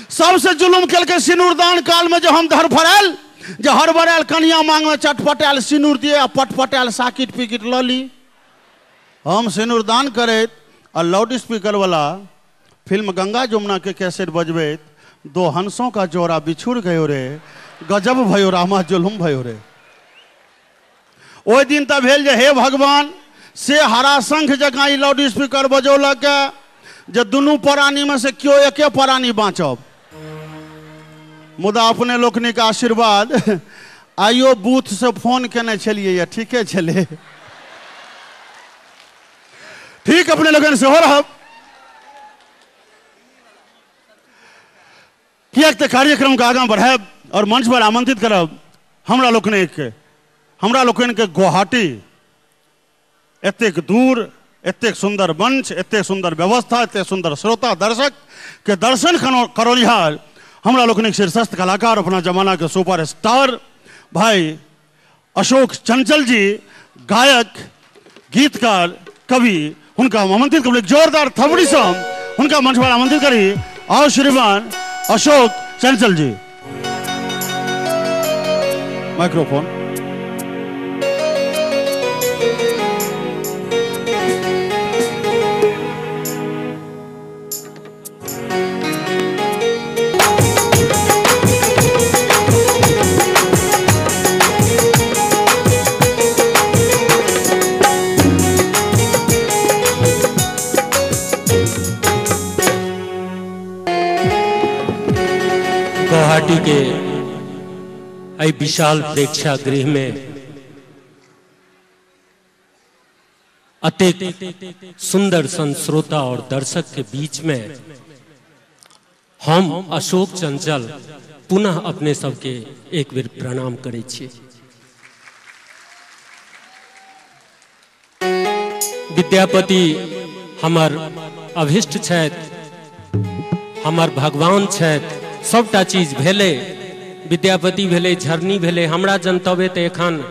सबसे जुलुम केलकै सिनूरदान काल में, जो हम धरफड़ायल जो हड़बड़ायल कनिया मांग में चटपटायल सिनूर दिए आ पटपटायल साकिट पिकिट ल ली। हम सिनूरदान करैत और लाउड स्पीकर वाला फिल्म गंगा जमुना के कैसेट बजबैत, दो हंसों का जोड़ा बिछुड़ गयो रे, गजब भयो रामा जुलुम भयो रे। ओहि दिन तक भेल जे हे भगवान से हराशंख जकाँ ई लाउड स्पीकर बजौलक जे दुनू प्राणी में से क्यों एके प्राणी बाँचब। मुदा अपने लोकनिक आशीर्वाद आइयो बूथ से फोन केने छलिए, ठीके छले। ठीक अपने लोगन से हो रहा कियाक तऽ कार्यक्रम के आगाँ बढ़ायब और मंच पर आमंत्रित करब हमरा लोकनि के गुवाहाटी एतेक दूर, एतेक सुंदर मंच, एतेक सुंदर व्यवस्था, एतेक सुंदर श्रोता दर्शक के दर्शन करौनिहार हमरा लोकनिक शीर्षस्थ कलाकार, अपना जमाना के सुपर स्टार भाई अशोक चंचल जी, गायक गीतकार कवि, उनका आमंत्रित करी, जोरदार थपड़ी से उनका मंच पर आमंत्रित करी। आओ श्रीमान अशोक चंचल जी। माइक्रोफोन। गुवाहाटी के आई विशाल प्रेक्षागृह में अत्यंत सुंदर सन श्रोता और दर्शक के बीच में हम अशोक चंचल पुनः अपने सबके एक बेर प्रणाम करै छी। विद्यापति हमर अभिष्ट छथि, हमर भगवान छथि। सबटा चीज भेले, विद्यापति भेले, झरनी भेले। हमरा जनतबे तऽ एखन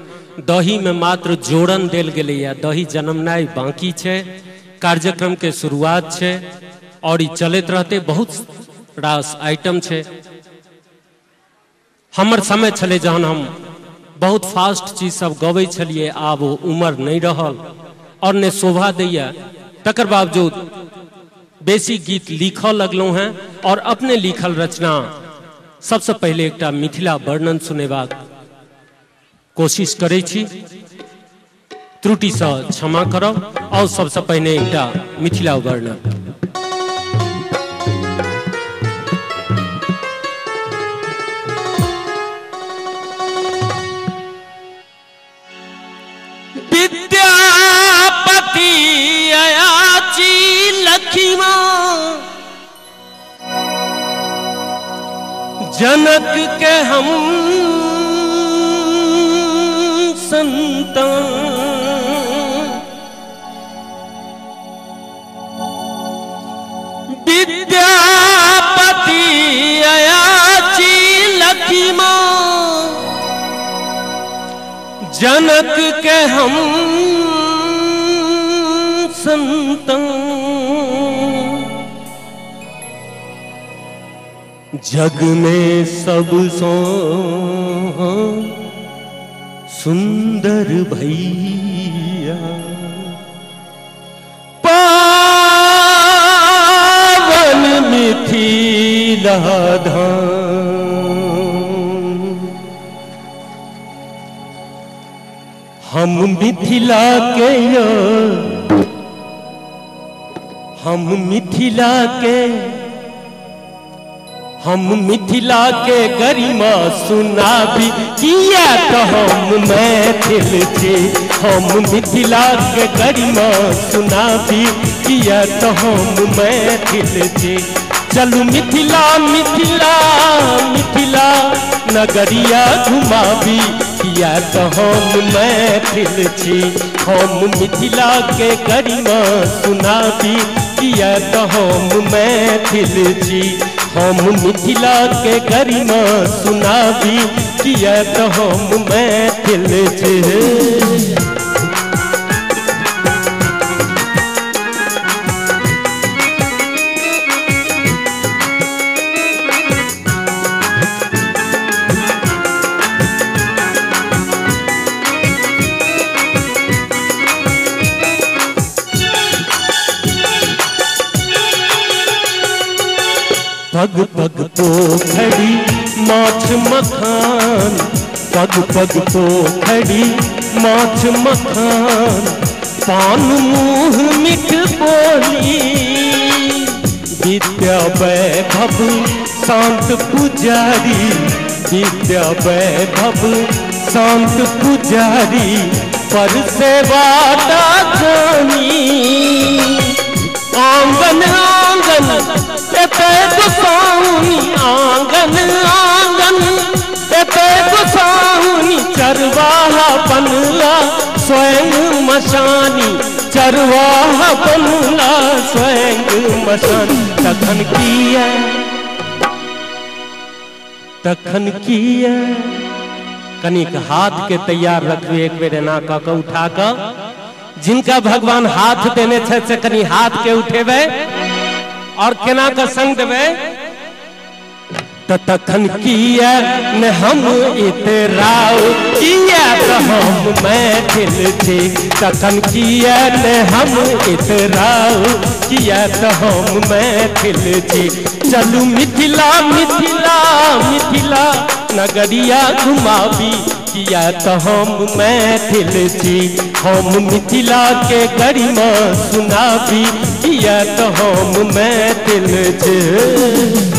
दही में मात्र जोड़न देल गेलैया, दही जन्मनाइ बाकी छै। कार्यक्रम के शुरुआत छै और ई चलैत रहते, बहुत रास आइटम छै। हमर समय छलै जहन हम बहुत फास्ट चीज सब गबै छलिए, आब वो उम्र नहीं रहल और ने शोभा दैया। तकर बावजूद बेसी गीत लिखऽ लगलहुँ हैं और अपने लिखल रचना सबसे पहले एकटा मिथिला वर्णन सुनेबाक कोशिश करै छी। त्रुटि से क्षमा करब। और सबसे पहले एकटा मिथिला वर्णन। विद्यापति अयाची लखीमा, जनक के हम संतान, विद्यापति अयाची लखीमा, जनक के हम संतान। जग में सबसो सुंदर भैया, पावन मिथिला धाम। हम मिथिला के हम मिथिला के गरिमा सुनाबी किया तो हम मैथिल छी। हम मिथिला के गरिमा सुनाबी किया तो हम मैथिल छी। चलू मिथिला मिथिला मिथिला नगरिया घुमाबी किया तो हम मैथिल छी। हम मिथिला के गरिमा सुनाबी किया तो हम मैथिल छी। हम मिथिला के गरिमा सुनाबी किया तो हम मैथिल छी। पग पग पोखरी माछ मखान, पग पग पोखरी माछ मखान, पान मुँह मिठ बोली, विद्या वैभव शांत पुजारी, विद्या वैभव शांत पुजारी, पर सेवा दानी। आंगन आंगन एते गोसाउनी, आंगन आंगन एते गोसाउनी, चरवाहा बनला स्वयं मशानी, चरवाहा बनला स्वयं मशानी। तखन किया कनिक हाथ के तैयार रखबे, एक बेर एना कऽ के उठा कऽ, जिनका भगवान हाथ देने छे से कनी हाथ के उठेबे और केना का संग देवे। तखन किया ने हम इतराओ किया तो हम मैथिल छी। तखन किया ने हम इतराओ किया तो हम मैथिल छी। चलू मिथिला मिथिला मिथिला नगरिया घुमाबी किया तो हम मैथिल छी। हम मिथिला के गरिमा सुनाबी किया तो हम मैथिल छी।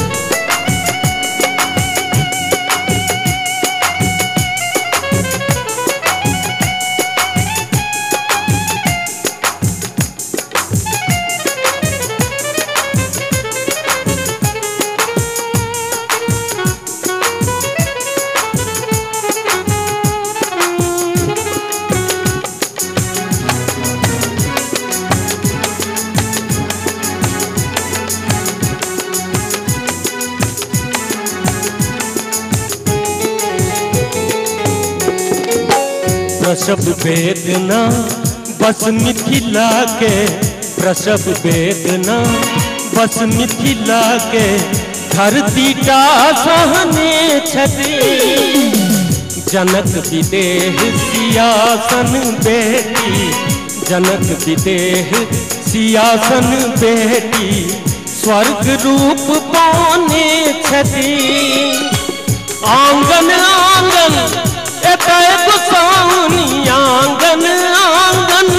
प्रसव वेदना बस मिथिला के, प्रसव वेदना बस मिथिला के, धरती टा सहने छथि। जनक विदेह सियासन बेटी, जनक विदेह सियासन बेटी, स्वर्ग रूप पाने छथि। आंगन आंगन एते गोसाउनी, आंगन आंगन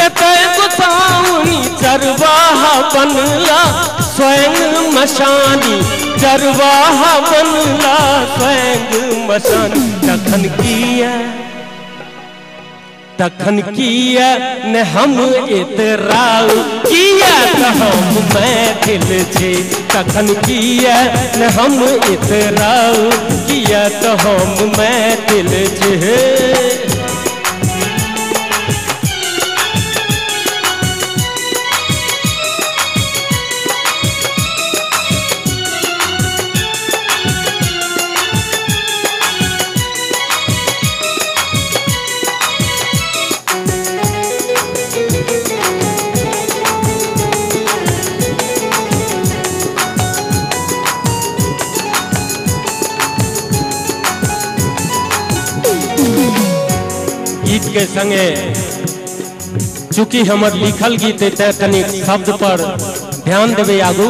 एते गोसाउनी, चरवाहा बनला स्वयं मशानी, चरवाहा बनला स्वयं मशानी। तखन किया ने हम इतराओ किया तो हम मैथिल छी। तखन किया ने हम इतराओ किया तो हम मैथिल छी। गीत के संगे चूंकि हमर लिखल गीत है तनी शब्द पर ध्यान देवे। आगू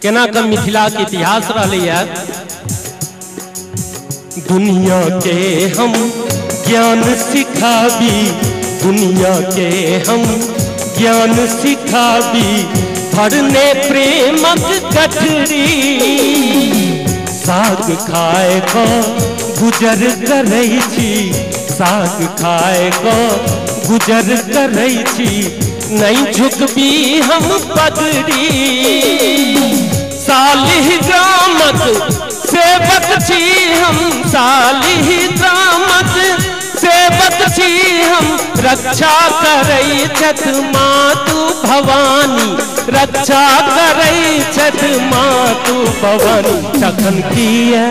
केना कर मिथिला के इतिहास रही है। दुनिया के हम ज्ञान सिखाबी, दुनिया के हम ज्ञान सिखाबी, भरने प्रेमक गठरी साग खाए को गुजर करै छी साग खाए को गुजर करै छी नहीं झुकबी हम पगड़ी सालिग्रामक सेवक छी हम सालिग्रामक सेवक छी हम रक्षा करै छथ मातु भवानी रक्षा करै छथ मातु भवानी तखन किया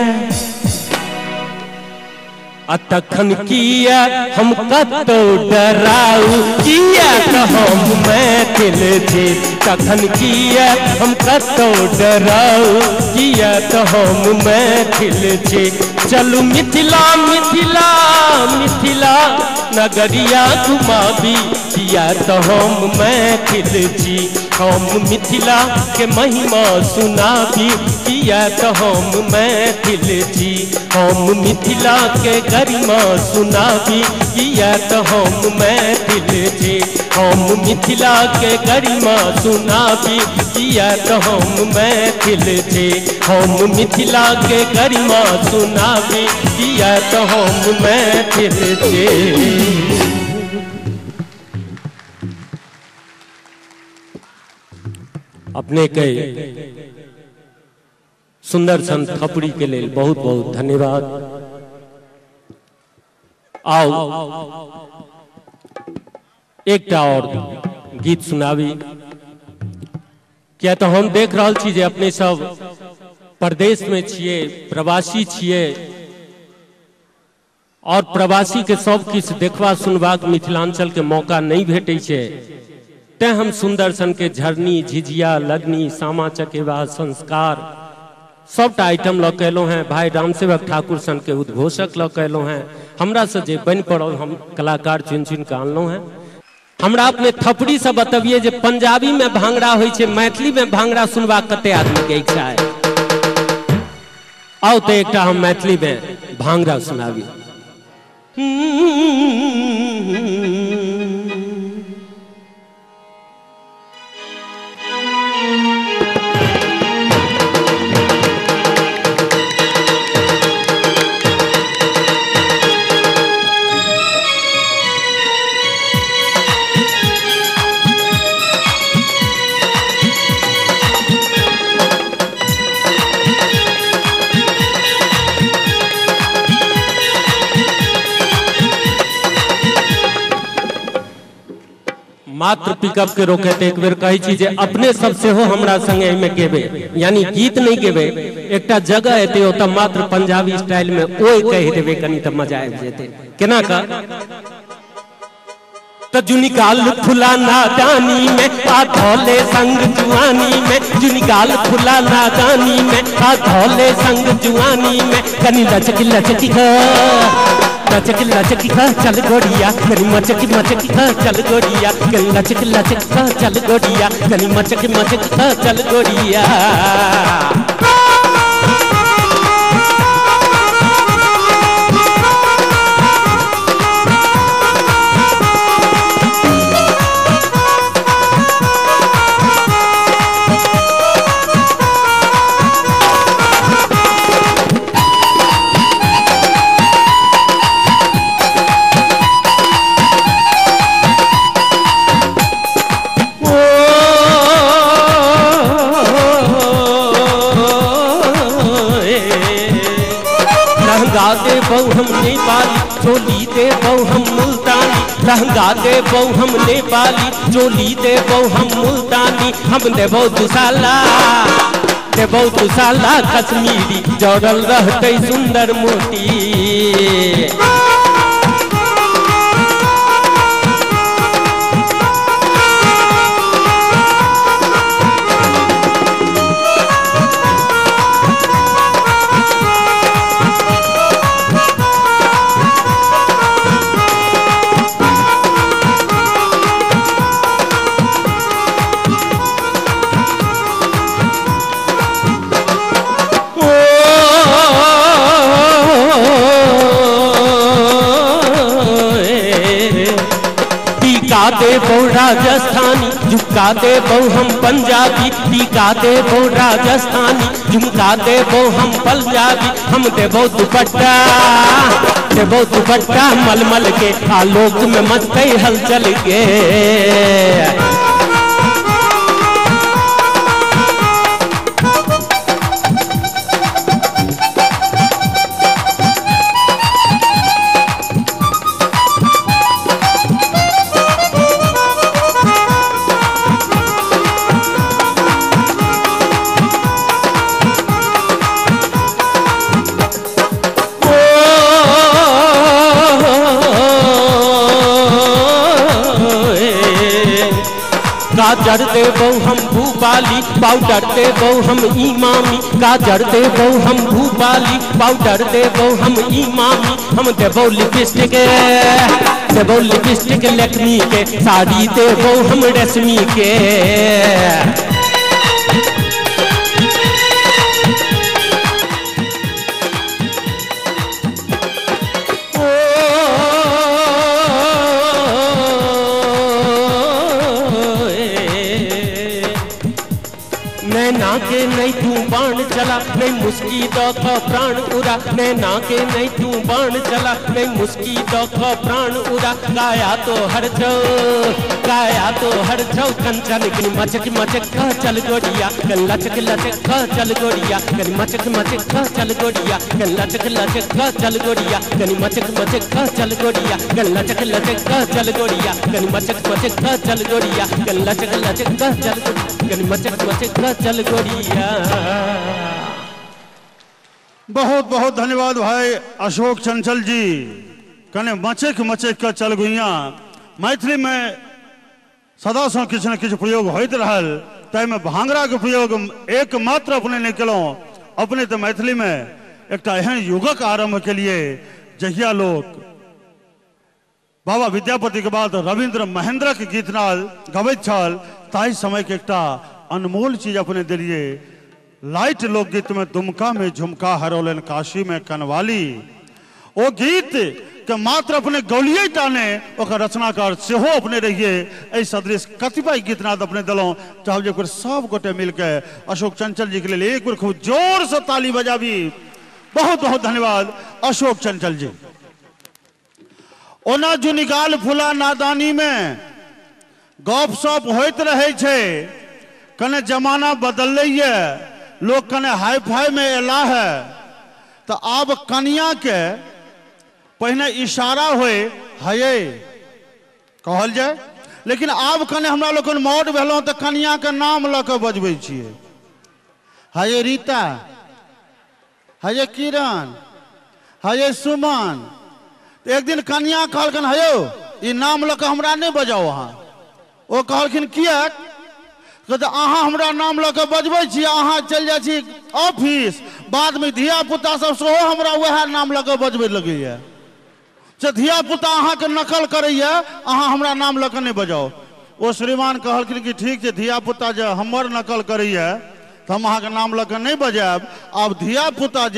तखन किया हम कतो डराऊ किया तो हम मैथिल छी तखन किया हम कतो डराऊ किया तो हम मैथिल छी चलू मिथिला मिथिला मिथिला नगरिया घुमाबी किया तो हम मैथिल छी हम मिथिला के महिमा सुनाबी किया तो हम मैथिल छी हम मिथिला के गरिमा सुनाबी किया तो हम मैथिल छी हम मिथिला के गरिमा सुनाबी किया तो हम मैथिल छी हम मिथिला के गरिमा सुनाबी किया तो हम मैथिल छी। अपने के सुंदर सन थपड़ी के लिए बहुत बहुत धन्यवाद। आओ एक और गीत सुनावी क्या तो हम देख रहा छी जे अपने सब प्रदेश में छिए प्रवासी छिए और प्रवासी के सब किछ देखवा सुनबाक मिथिलांचल के मौका नहीं भेटै छै ते हम सुंदर सन के झरनी झिझिया लगनी सामा चकेवा संस्कार सबटा आइटम ल कैलो हैं भाई रामसेवक ठाकुर सन के उद्घोषक ल कैलो हैं हमरा से जे बन पड़ल हम कलाकार चुन चुन के आनलो हैं। हमरा अपने थपड़ी से बतबिए जे पंजाबी में भांगड़ा होय छे मैथिली में भांगड़ा सुनबा कते आदमी के इच्छा है आओ तो एकटा हम मैथिली में भांगड़ा सुनाबी। मात्र पिकअप के रोके ते एक बेर कही छी जे अपने सबसे हो हमरा संगे में गेबे यानी गीत नहीं गेबे एकटा जगह एते ओत मात्र पंजाबी स्टाइल में ओए कह देबे कनी त मजा आबि जेते केना का त जुनिकाल खुला नादानी में आ धौले संग जुआनी में जुनिकाल खुला नादानी में आ धौले संग जुआनी में कनी लचकी लचकी लचक लचक चल गोड़िया कनी मचक मचक चल गोड़िया कनी लचक लचक चल गोड़िया कनी मचक मचक चल गोड़िया। हम नेपाली चोली दे बहु हम मुल्तानी लहंगा दे बहु हम नेपाली चोली दे बहु हम मुल्तानी हम देबो दुसाला कश्मीरी जड़ल रहते सुंदर मोती। दे बहु राजस्थानी झुका देबो हम पंजाबी, टीका देबो राजस्थानी, झुमका देबो हम पंजाबी, हम देबो दुपट्टा मलमल के, आलोक में मचते हलचल के। गाजर देबो हम भूपाली, पाउडर देबो हम इमामी, गाजर देबो हम भूपाली, पाउडर देबो हम इमामी, हम देबो लिपस्टिक लक्ष्मी के, साड़ी देबो हम रश्मि के। नैना के नहीं तू बाण चला, नहीं मुस्की दौख प्राण उड़ा, नैना के नहीं तू बाण चला, नहीं मुस्की दौख प्राण उड़ा। गाया तो हर छो कंचन की मचक का चल गोड़िया, लचक का चल गोड़िया, मचक का चल गोड़िया, लचक का चल गोड़िया, मचक का चल गोड़िया, लचक का चल गोड़िया, मचक का चल गोड़िया, लचक का चल गोड़िया, मचक का चल गोड़िया। बहुत बहुत धन्यवाद भाई अशोक चंचल जी। कने मचक का चल गुइया मैथिली में सदा से किछु न किछु प्रयोग होइत रहल, तै में भांगड़ा के प्रयोग एकमात्र अपने नहीं केलौं। अपने तो मैथिली में एक एहन युगक आरंभ के लिए जहिया लोग बाबा विद्यापति के बाद रविंद्र महेंद्र के गीतनाद गबैत छल, ताहि समय के एक अनमोल चीज अपने दिलिए। लाइट लोकगीत में दुमका में झुमका हरोलन काशी में कनवाली, ओ गीत के मात्र अपने गौलिये टाने ओकर रचनाकार सेहो अपने रहिए। ऐ सदृश कतिपय गीतनाद अपने दिलों, चाहे जो सब गोटे मिलके अशोक चंचल जी के लिए एक बार खूब जोर से ताली बजाबी। बहुत बहुत धन्यवाद अशोक चंचल जी। ओना जुनिगाल फुला नादानी में गप सप होइत रहे छे, कने जमाना बदल है, लोग कने हाई फाई में एला है, तो अब कनिया के पहले इशारा होए हये कहल जाए, लेकिन अब कने हमरा लोग मौड भेलों तो कनिया के नाम लके बजबै छियै। हये रीता, हये किरण, हये सुमन। एक दिन कनिया कहलखिन हयो ई नाम लके हमरा नहीं बजाओ अहाँ। ओ कहलखिन किया? कहते अहाँ हमरा नाम लके बजबै छी, अहाँ चल जाइ छी ऑफिस, बाद में धिया पुता सब सेहो हमरा वह नाम लके बजबै लगैया। धिया पुता अहाँ के नकल करैया, अहाँ हमरा नाम लके नहीं बजाओ। ओ श्रीमान कहलखिन कि ठीक है, धिया पुता जे हमर नकल करैया तो हम अहाँ के नाम लके नहीं बजायब। अब धिया पुता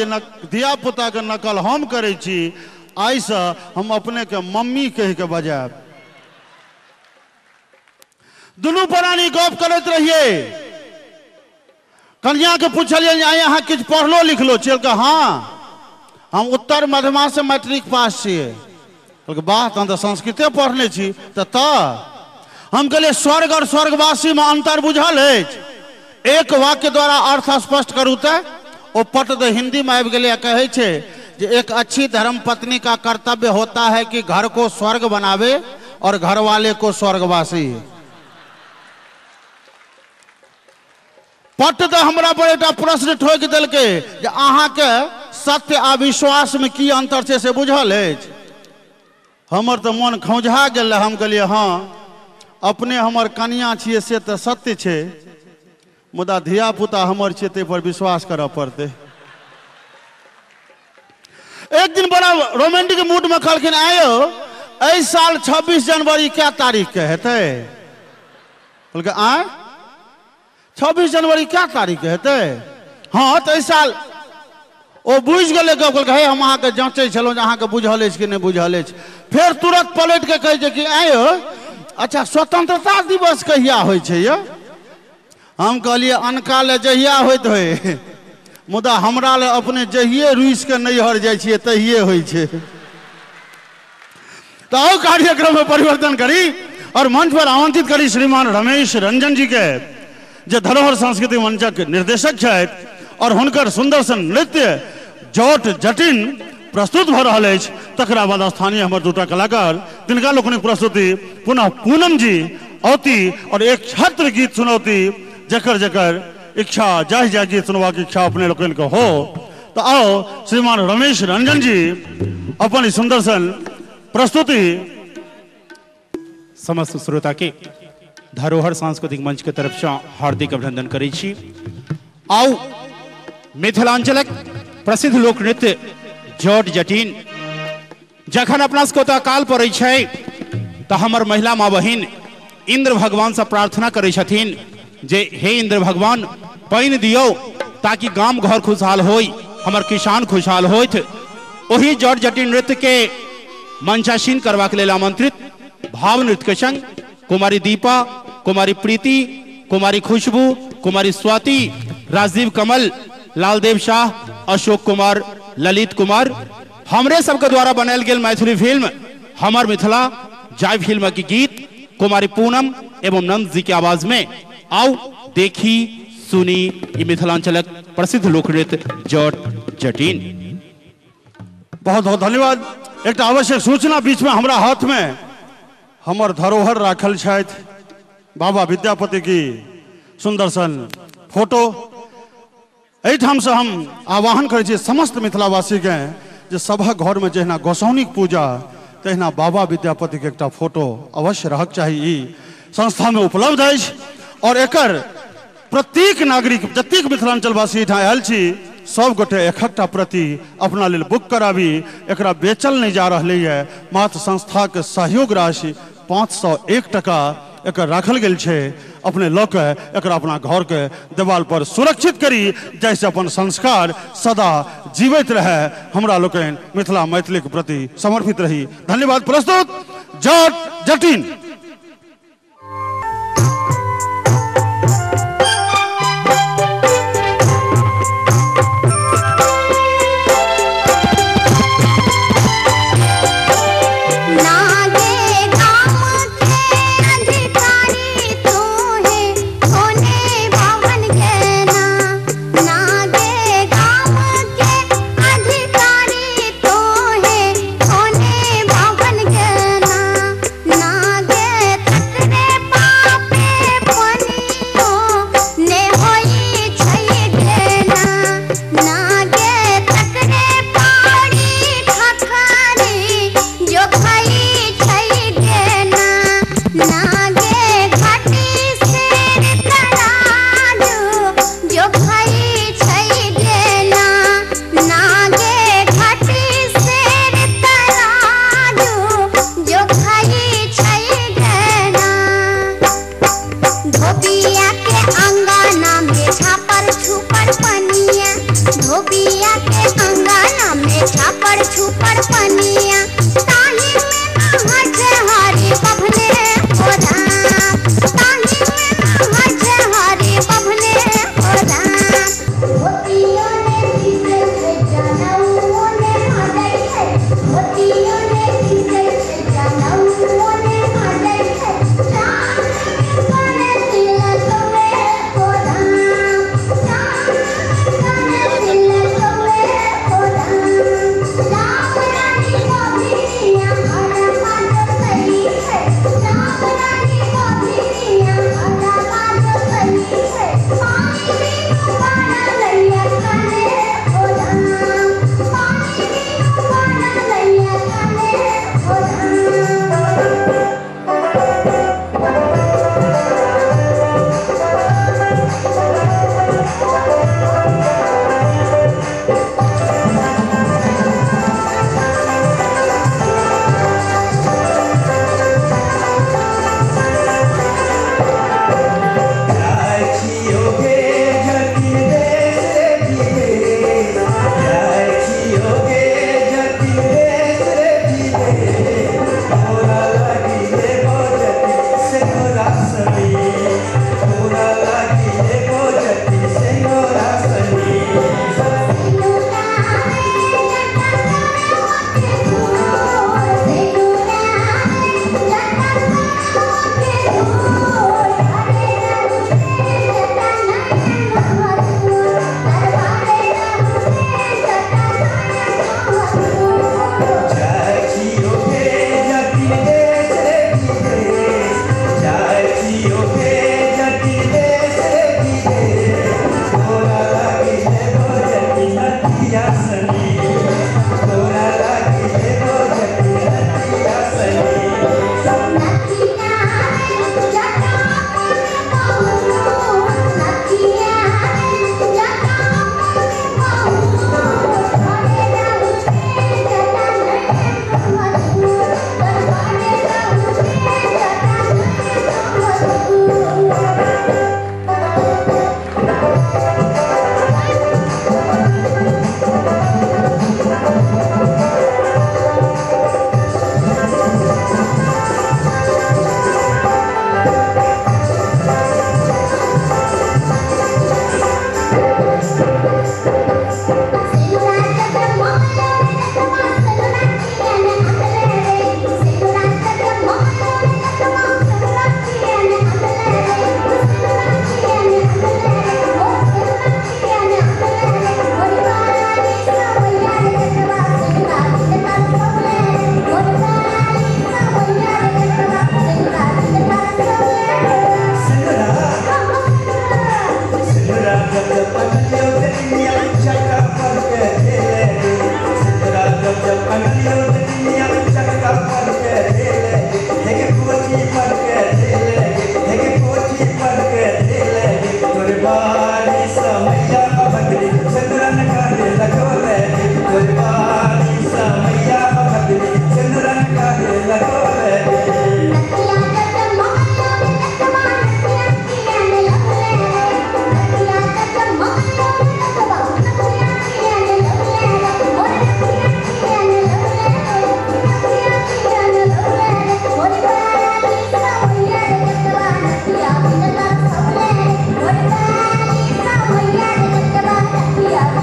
के नकल हम करै छी, आई से हम अपने के मम्मी कह के बजायब। दुनू प्राणी गप करते रहिए। कन्या के पूछलिए यहाँ किछु पढ़लो लिखलो छियै? हाँ हम उत्तर मध्यमा से मैट्रिक पास छियै। वाह तहन तो संस्कृते पढ़ने छी। तो हम कहलिए स्वर्ग और स्वर्गवासी में अंतर बुझल अछि? एक वाक्य द्वारा अर्थ स्पष्ट करू तो ओ पट तो हिंदी में आबि गेलै, कहै छै जे एक अच्छी धर्म पत्नी का कर्तव्य होता है कि घर को स्वर्ग बनावे और घर वाले को स्वर्गवासी। पट तो हमरा पर एक प्रश्न ठोक दिलकै जे अहाँ के सत्य आ विश्वास में की अंतर छै से बुझल अछि? हमर तो मन खौंझा गेल। हम कहलिए हाँ अपने हमर कनिया छियै से तो सत्य छै, मुदा धिया पुता हमर छियै ताहि पर विश्वास करऽ पड़तै। एक दिन बड़ा रोमांटिक मूड में कहलखिन आयो एहि साल 26 जनवरी क्या तारीख के हेतै? कहलकै आय 26 जनवरी क्या तारीख के हेतै? हाँ तो एहि साल ओ बुझ गेलै गप। कहलकै हे हम अहाँके जाँचै छलहुँ जे अहाँके बुझल अछि कि नहि बुझल अछि। फेर तुरंत पलट के कहै छै कि आयो अच्छा स्वतंत्रता दिवस कहिया होइ छै ये? हम कहलिए अनका ले जहिया होइत होय, मुदा हमरा ले अपने जहिए रुइस के नैहर जाइ छिए तहिए होइ छै। तो आओ कार्यक्रम में परिवर्तन करी और मंच पर आमंत्रित करी श्रीमान रमेश रंजन जी के, जो धरोहर सांस्कृतिक मंचक निर्देशक छथि और हुनकर सुंदर सन नृत्य जट जटिन प्रस्तुत भ रहल अछि। तकरा बाद स्थानीय हमर दूटा कलाकार तिनका लोकनिक प्रस्तुति पुनः पूनम जी औती और एक छत्र गीत सुनौती, जकर जकर इच्छा जाहि गीत सुनवा की इच्छा अपने लोगन को हो। तो आओ श्रीमान रमेश रंजन जी अपन सुंदर सन प्रस्तुति। समस्त श्रोता के धरोहर सांस्कृतिक मंच के तरफ से हार्दिक अभिनंदन करै छी। आओ मिथिलांचलक प्रसिद्ध लोक नृत्य जट जटिन जखन अपना सबके अकाल पड़ै छै तो हमर महिला माँ बहिन इंद्र भगवान से प्रार्थना करै छथिन जे हे इंद्र भगवान पानि दियो ताकि गाम घर खुशहाल होय, हमर किसान खुशहाल होइत। ओही जट जटिन नृत्य के मंचासीन करबाक लेल आमंत्रित भाव नृत्य के संग कुमारी दीपा, कुमारी प्रीति, कुमारी खुशबू, कुमारी स्वाति, राजीव कमल, लालदेव शाह, अशोक कुमार, ललित कुमार, हमरे सबके द्वारा बनायल गेल मैथिली फिल्म हमर मिथिला जाय फिल्म की गीत कुमारी पूनम एवं नंद जी की आवाज में आओ देखी सुनी ये मिथिलांचलक प्रसिद्ध लोक नृत्य जट जटिन। बहुत बहुत धन्यवाद। एक आवश्यक सूचना बीच में हमरा हाथ में हमर धरोहर राखल छथि बाबा विद्यापति की सुंदर सन फोटो। एहिठाम से हम आह्वान करै छी समस्त मिथिलावासी के जे सभक घर में जहिना गोसाउनिक पूजा तहिना बाबा विद्यापति के एकटा फोटो अवश्य रहक चाही। ई संस्था में उपलब्ध अछि और एकर प्रत्येक नागरिक जतेक मिथिलांचलवासी एहिठाम आयल छी सब गोटे एकटा प्रति अपना लेल बुक कराबी। एकरा बेचल नहीं जा रही है, मात्र संस्था के सहयोग राशि 501 टका एकर राखल गेल छे। अपने लोग एकरा अपना घर के देवाल पर सुरक्षित करी जैसे अपन संस्कार सदा जीवित रहे, हमरा लोकन मिथिला मैथिली के प्रति समर्पित रही। धन्यवाद। प्रस्तुत जट जटिन। Thank you.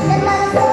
नमस्ते